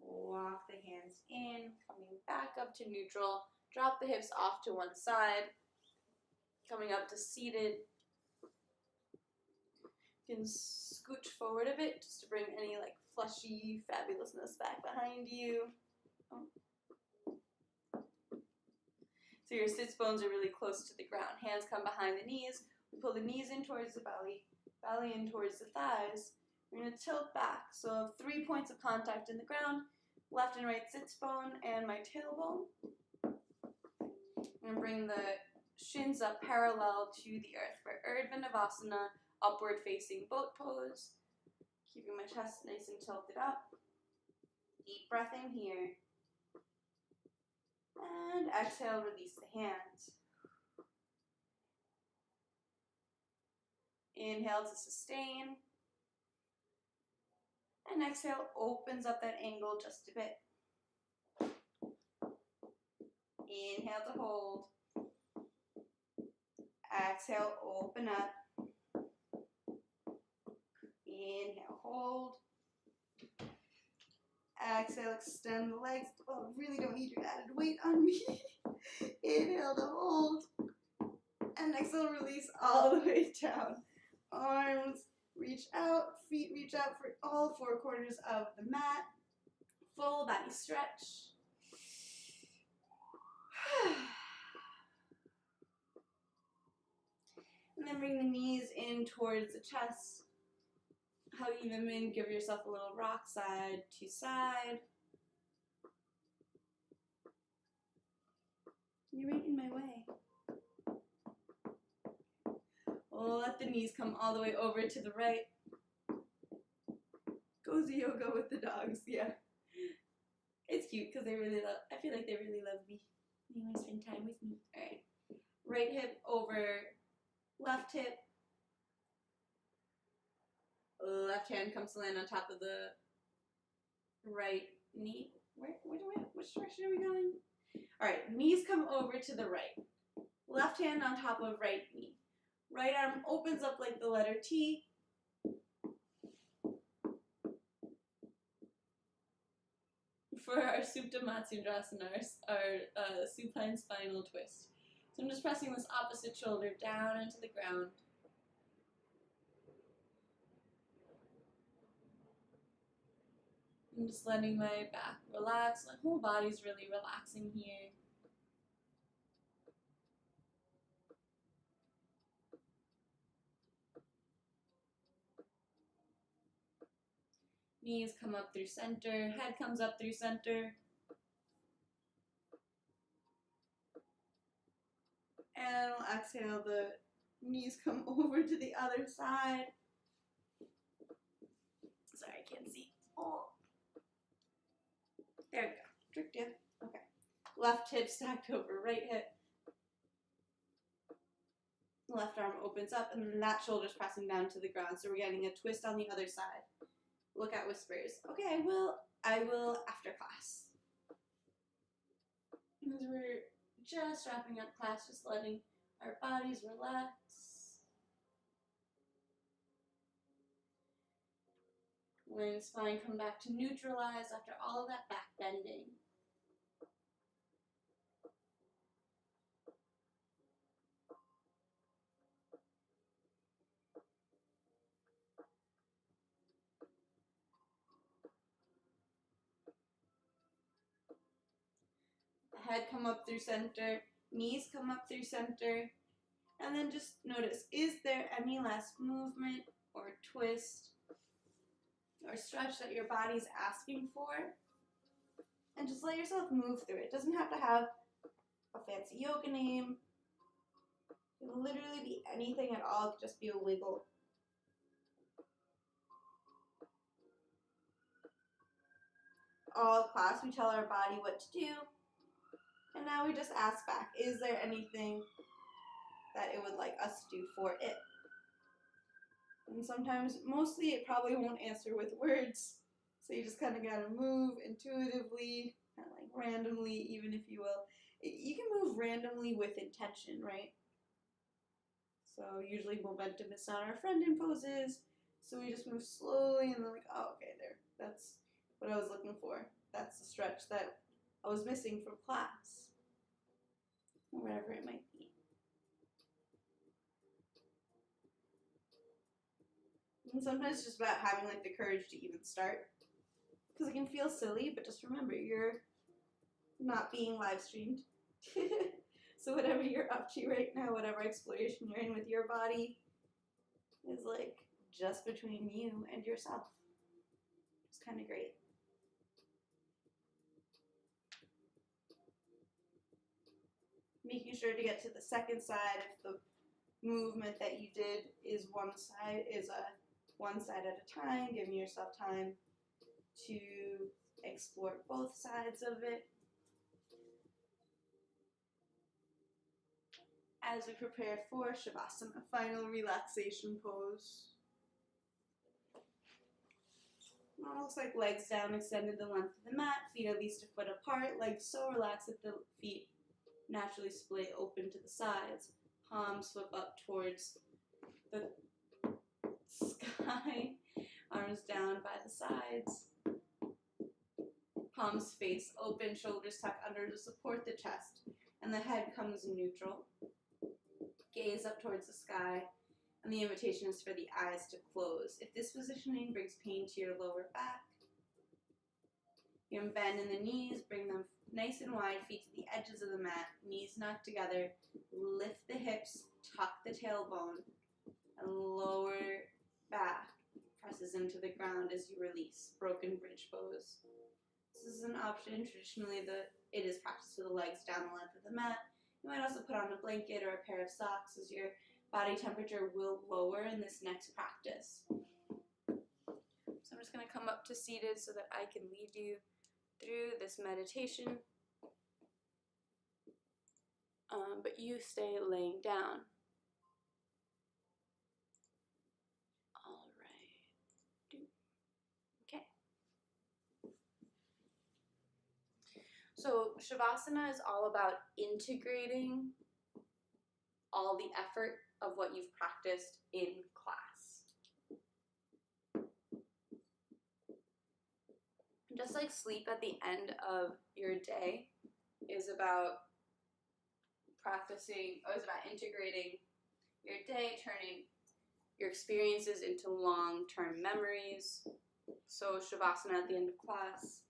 Walk the hands in, coming back up to neutral. Drop the hips off to one side, coming up to seated. You can scooch forward a bit just to bring any like fleshy fabulousness back behind you. So your sits bones are really close to the ground. Hands come behind the knees. We pull the knees in towards the belly, belly in towards the thighs. We're going to tilt back. So 3 points of contact in the ground, left and right sits bone and my tailbone. I'm going to bring the shins up parallel to the earth for Urdhva Navasana, upward facing boat pose. Keeping my chest nice and tilted up. Deep breath in here. And exhale, release the hands. Inhale to sustain. And exhale opens up that angle just a bit. Inhale to hold. Exhale, open up. Inhale, hold. Exhale, extend the legs. Oh, really don't need your added weight on me. Inhale to hold. And exhale, release all the way down. Arms reach out, feet reach out for all 4 corners of the mat. Full body stretch. And then bring the knees in towards the chest. Hugging them in, give yourself a little rock side to side. You're right in my way. Let the knees come all the way over to the right. Cozy yoga with the dogs, yeah. It's cute because I feel like they really love me. They want to spend time with me. Alright. Right hip over left hip. Left left hand comes to land on top of the right knee. Which direction are we going? All right, knees come over to the right. Left hand on top of right knee. Right arm opens up like the letter T. For our Supta Matsundrasana, our supine spinal twist. So I'm just pressing this opposite shoulder down into the ground. I'm just letting my back relax. My whole body's really relaxing here. Knees come up through center, head comes up through center. And we'll exhale, the knees come over to the other side. Sorry, I can't see. Oh. There we go. Tricked you. Okay. Left hip stacked over right hip. Left arm opens up, and then that shoulder's pressing down to the ground. So we're getting a twist on the other side. Look at whispers. Okay, I will after class. Because we're just wrapping up class, just letting our bodies relax. Letting the spine come back to neutralize after all of that back bending. Head come up through center, knees come up through center, and then just notice, is there any less movement or twist or stretch that your body's asking for? And just let yourself move through it. It doesn't have to have a fancy yoga name. It will literally be anything at all. It could just be a wiggle. All class, we tell our body what to do. And now we just ask back, is there anything that it would like us to do for it? And sometimes, mostly it probably won't answer with words. So you just kind of gotta move intuitively, kind of like randomly, even if you will. You can move randomly with intention, right? So usually momentum is not our friend in poses. So we just move slowly and then like, oh, okay, there. That's what I was looking for. That's the stretch that I was missing from class. Or whatever it might be. And sometimes it's just about having like the courage to even start. Because it can feel silly, but just remember, you're not being live streamed. So whatever you're up to right now, whatever exploration you're in with your body, is like just between you and yourself. It's kind of great. Making sure to get to the second side if the movement that you did is one side at a time, giving yourself time to explore both sides of it. As we prepare for Savasana, final relaxation pose. It looks like legs down, extended the length of the mat, feet at least a foot apart, legs so relaxed that the feet naturally split open to the sides. Palms flip up towards the sky, arms down by the sides. Palms face open, shoulders tuck under to support the chest, and the head comes neutral. Gaze up towards the sky, and the invitation is for the eyes to close. If this positioning brings pain to your lower back, you can bend in the knees, bring them nice and wide, feet to the edges of the mat, knees knocked together, lift the hips, tuck the tailbone, and lower back presses into the ground as you release. Broken bridge pose. This is an option. Traditionally, it is practiced with the legs down the length of the mat. You might also put on a blanket or a pair of socks as your body temperature will lower in this next practice. So I'm just going to come up to seated so that I can lead you through this meditation. But you stay laying down. All right. So Savasana is all about integrating all the effort of what you've practiced in class. Just like sleep at the end of your day is about integrating your day, turning your experiences into long-term memories. So Shavasana at the end of class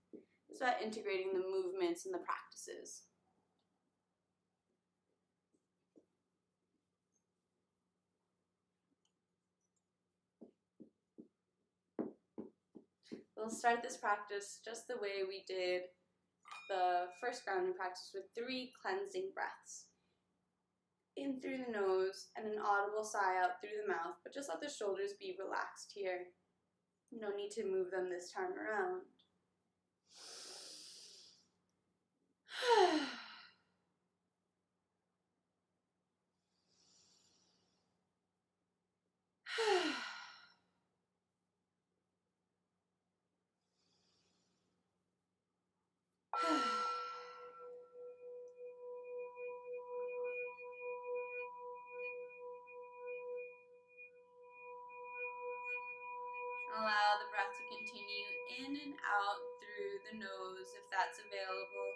is about integrating the movements and the practices. We'll start this practice just the way we did the first grounding practice, with 3 cleansing breaths. In through the nose and an audible sigh out through the mouth, but just let the shoulders be relaxed here. No need to move them this time around. Allow the breath to continue in and out through the nose if that's available.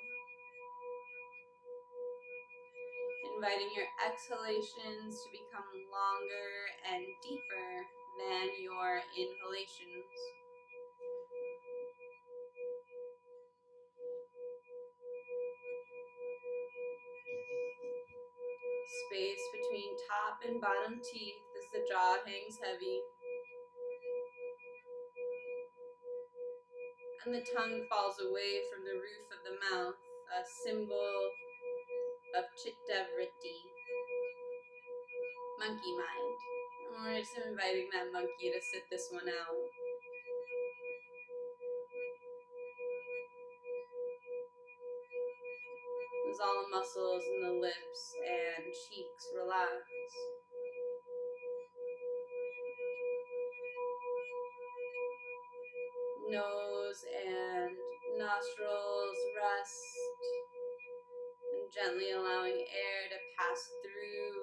Inviting your exhalations to become longer and deeper than your inhalations. Space between top and bottom teeth as the jaw hangs heavy. And the tongue falls away from the roof of the mouth, a symbol of chitta-vritti, monkey mind. And we're just inviting that monkey to sit this one out. As all the muscles in the lips and cheeks relax. Nose and nostrils rest, and gently allowing air to pass through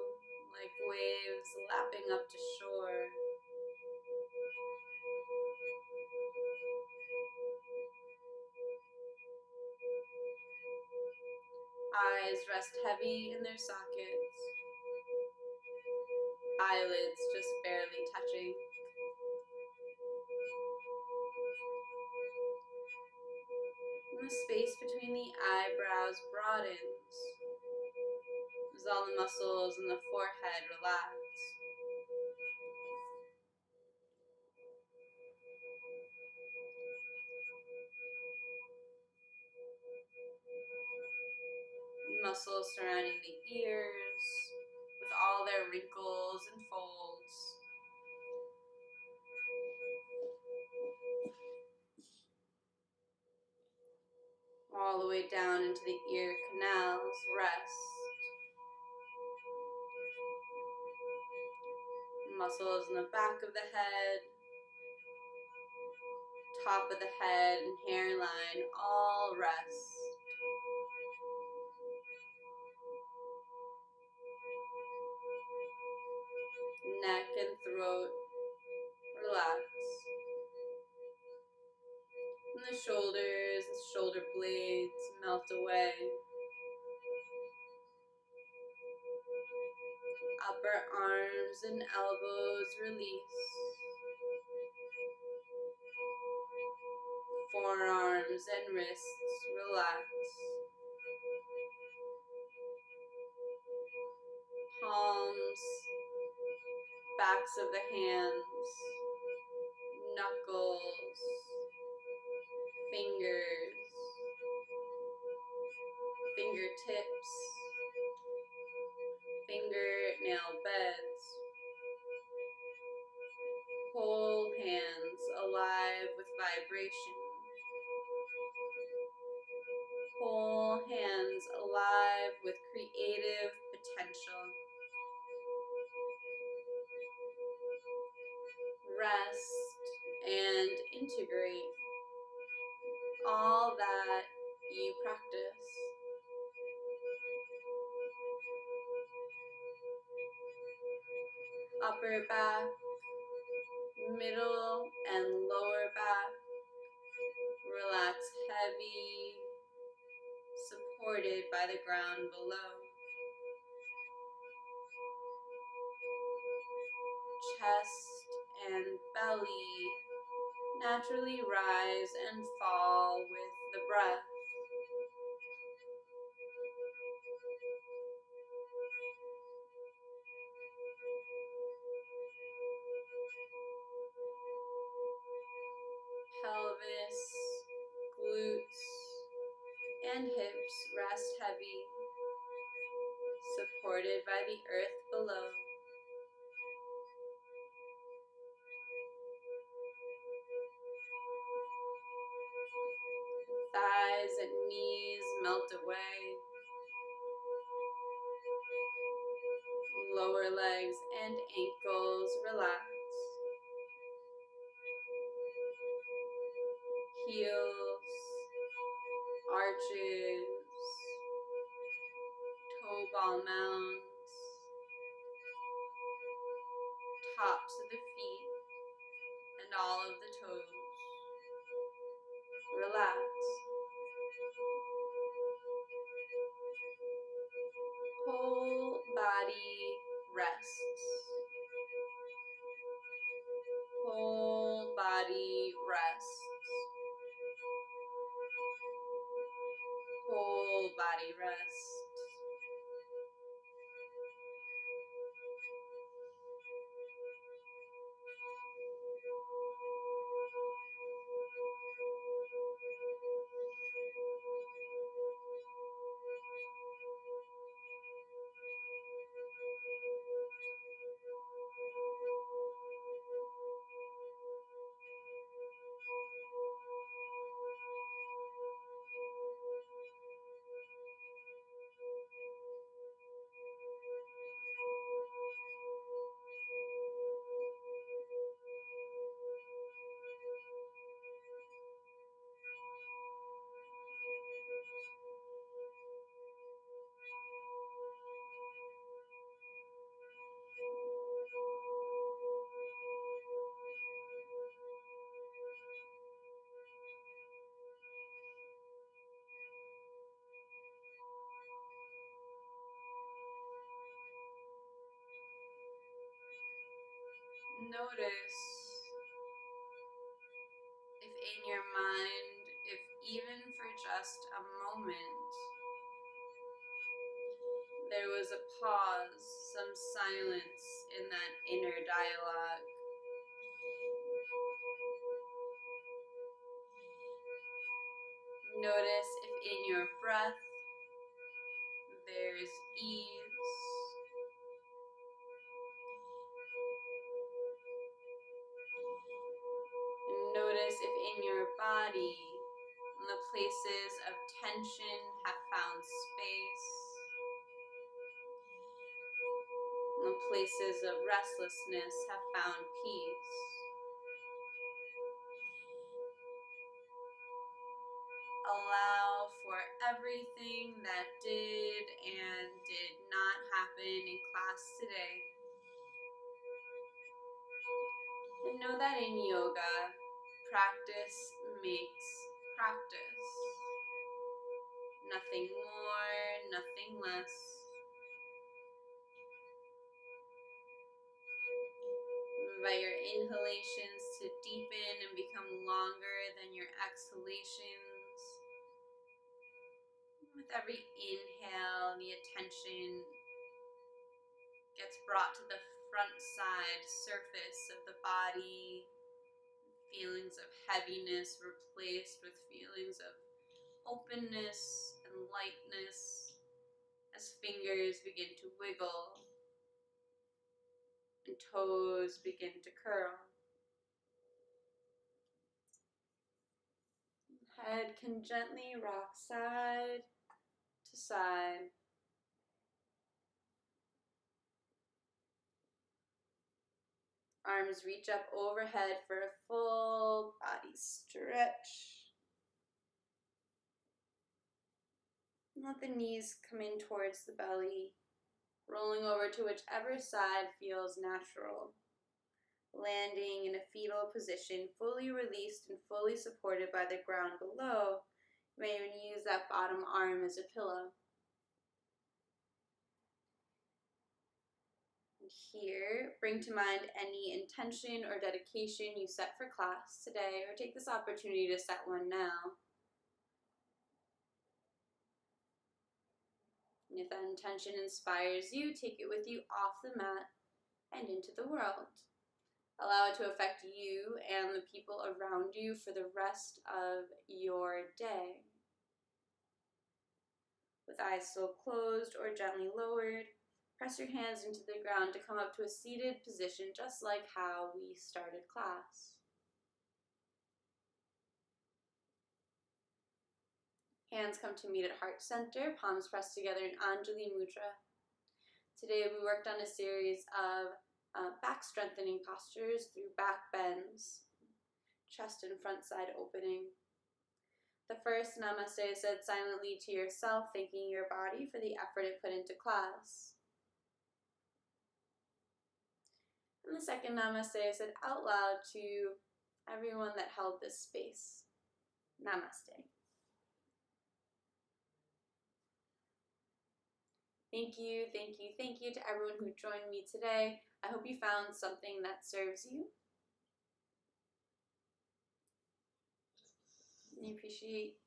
like waves lapping up to shore. Eyes rest heavy in their sockets. Eyelids just barely touching. And the space between the eyebrows broadens as all the muscles in the forehead relax. Muscles surrounding the ears with all their wrinkles and folds. All the way down into the ear canals, rest. Muscles in the back of the head, top of the head and hairline, all rest. Neck and throat, relax. And the shoulders, the shoulder blades melt away. Upper arms and elbows release. Forearms and wrists relax. Palms, backs of the hands, knuckles, fingers, fingertips, fingernail beds. Whole hands alive with vibration. Whole hands alive with creative potential. Rest and integrate all that you practice. Upper back, middle and lower back, relax heavy, supported by the ground below. Chest and belly naturally rise and fall with the breath. Pelvis, glutes, and hips rest heavy, supported by the earth below. Thighs and knees melt away. Lower legs and ankles relax. Heels, arches, toe ball mounds, tops of the feet, and all of the toes. Relax. Whole body rests. Whole body rests. Whole body rests. Notice if in your mind, if even for just a moment, there was a pause, some silence in that inner dialogue. Notice if in your breath there's ease. And notice if in your body, the places of tension have found space. And the places of restlessness have found peace. Allow for everything that did and did not happen in class today. And know that in yoga, practice makes practice. Nothing more, nothing less. Invite your inhalations to deepen and become longer than your exhalations. With every inhale, the attention gets brought to the front side surface of the body. Feelings of heaviness replaced with feelings of openness and lightness as fingers begin to wiggle and toes begin to curl. Head can gently rock side to side. Arms reach up overhead for a full body stretch. Let the knees come in towards the belly, rolling over to whichever side feels natural. Landing in a fetal position, fully released and fully supported by the ground below. You may even use that bottom arm as a pillow. And here, bring to mind any intention or dedication you set for class today, or take this opportunity to set one now. And if that intention inspires you, take it with you off the mat and into the world. Allow it to affect you and the people around you for the rest of your day. With eyes still closed or gently lowered, press your hands into the ground to come up to a seated position, just like how we started class. Hands come to meet at heart center, palms pressed together in Anjali Mudra. Today we worked on a series of back strengthening postures through back bends, chest and front side opening. The first namaste is said silently to yourself, thanking your body for the effort it put into class. And the second namaste is said out loud to everyone that held this space. Namaste. Thank you, thank you, thank you to everyone who joined me today. I hope you found something that serves you. I appreciate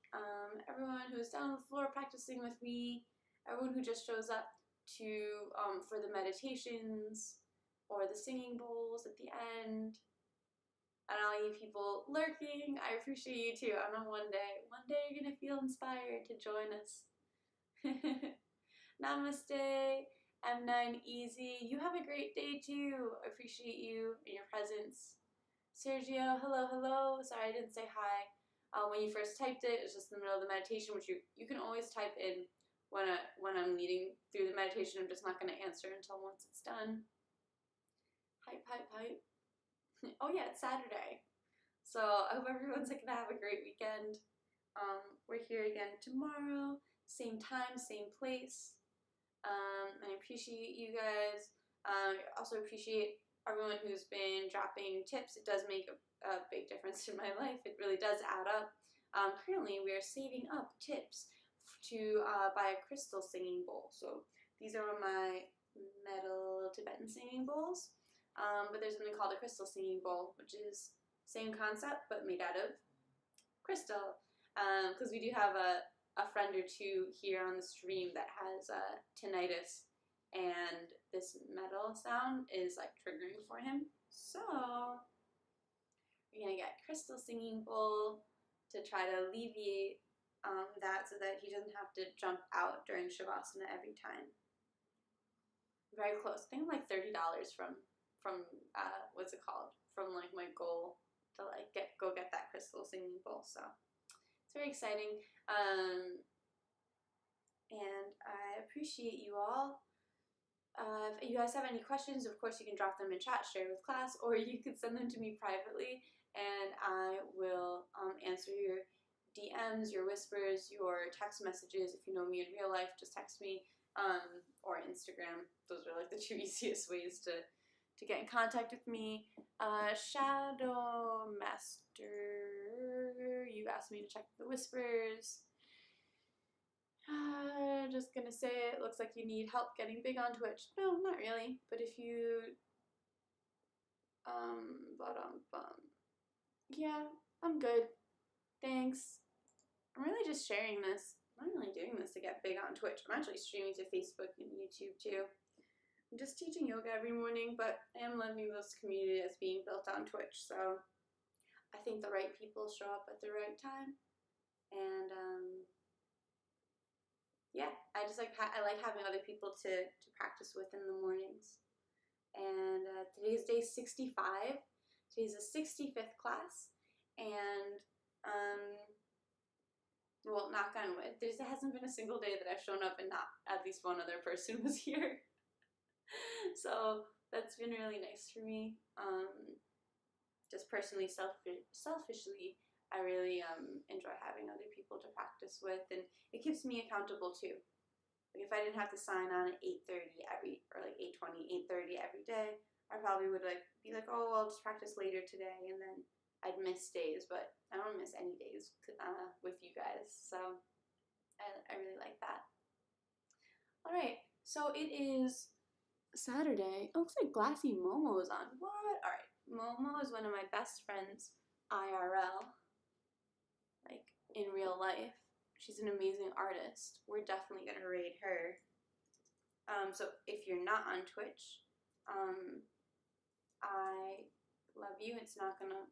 everyone who's down on the floor practicing with me, everyone who just shows up to for the meditations or the singing bowls at the end, and all you people lurking. I appreciate you too. I know one day you're gonna feel inspired to join us. Namaste. M9 Easy, you have a great day too. I appreciate you and your presence. Sergio, hello. Sorry I didn't say hi. When you first typed it, it's just in the middle of the meditation, which you can always type in when I'm leading through the meditation. I'm just not going to answer until once it's done. Hype. Oh yeah, it's Saturday. So I hope everyone's going to have a great weekend. We're here again tomorrow, same time, same place. I appreciate you guys. I also appreciate everyone who's been dropping tips. It does make a big difference in my life. It really does add up. Currently, we are saving up tips to buy a crystal singing bowl. So these are my metal Tibetan singing bowls. But there's something called a crystal singing bowl, which is same concept but made out of crystal. Because we do have a friend or two here on the stream that has tinnitus, and this metal sound is like triggering for him. So we're gonna get crystal singing bowl to try to alleviate that, so that he doesn't have to jump out during Savasana every time. Very close. I think I'm like $30 from what's it called? From like my goal to like go get that crystal singing bowl. So it's very exciting. And I appreciate you all. If you guys have any questions, of course you can drop them in chat, share with class, or you could send them to me privately, and I will answer your DMs, your whispers, your text messages. If you know me in real life, just text me, or Instagram. Those are like the two easiest ways to get in contact with me. Shadow Master, you asked me to check the whispers. Just gonna say it looks like you need help getting big on Twitch. No, not really. But if you, yeah, I'm good. Thanks. I'm really just sharing this. I'm not really doing this to get big on Twitch. I'm actually streaming to Facebook and YouTube too. I'm just teaching yoga every morning, but I am loving this community that's being built on Twitch. So I think the right people show up at the right time, and yeah, I like having other people to practice with in the mornings. And today's day 65. Today's the 65th class, and well, knock on wood, there hasn't been a single day that I've shown up and not at least one other person was here. So that's been really nice for me. Just personally, selfishly, I really enjoy having other people to practice with, and it keeps me accountable too. Like if I didn't have to sign on at 8:30 or like 8:20, 8:30 every day, I probably would be like, oh, I'll just practice later today, and then I'd miss days, but I don't miss any days with you guys, so I really like that. All right, so it is Saturday. It looks like Glassy Momo is on. What? All right, Momo is one of my best friends IRL, like in real life. She's an amazing artist. We're definitely gonna raid her. So if you're not on Twitch, I love you. It's not gonna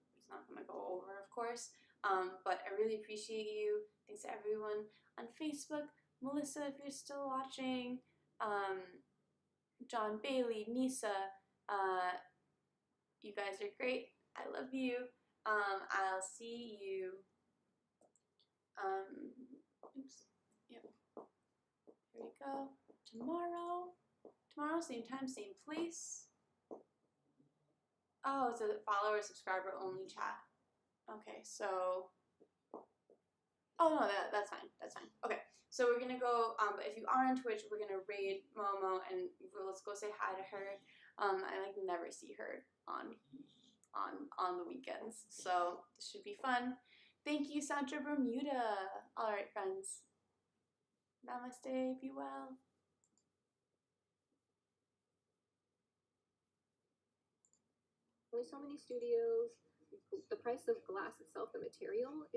go over, of course. But I really appreciate you. Thanks to everyone on Facebook. Melissa, if you're still watching, John Bailey, Nisa, you guys are great. I love you. I'll see you. Oops. Yep. Here we go. Tomorrow, same time, same place. Oh, it's a follower subscriber only chat. Okay, so. Oh no, that's fine. That's fine. Okay, so we're gonna go. But if you are on Twitch, we're gonna raid Momo and let's go say hi to her. I like never see her on the weekends, so this should be fun. Thank you, Sandra Bermuda. All right, friends. Namaste. Be well. Only so many studios. The price of glass itself, the material,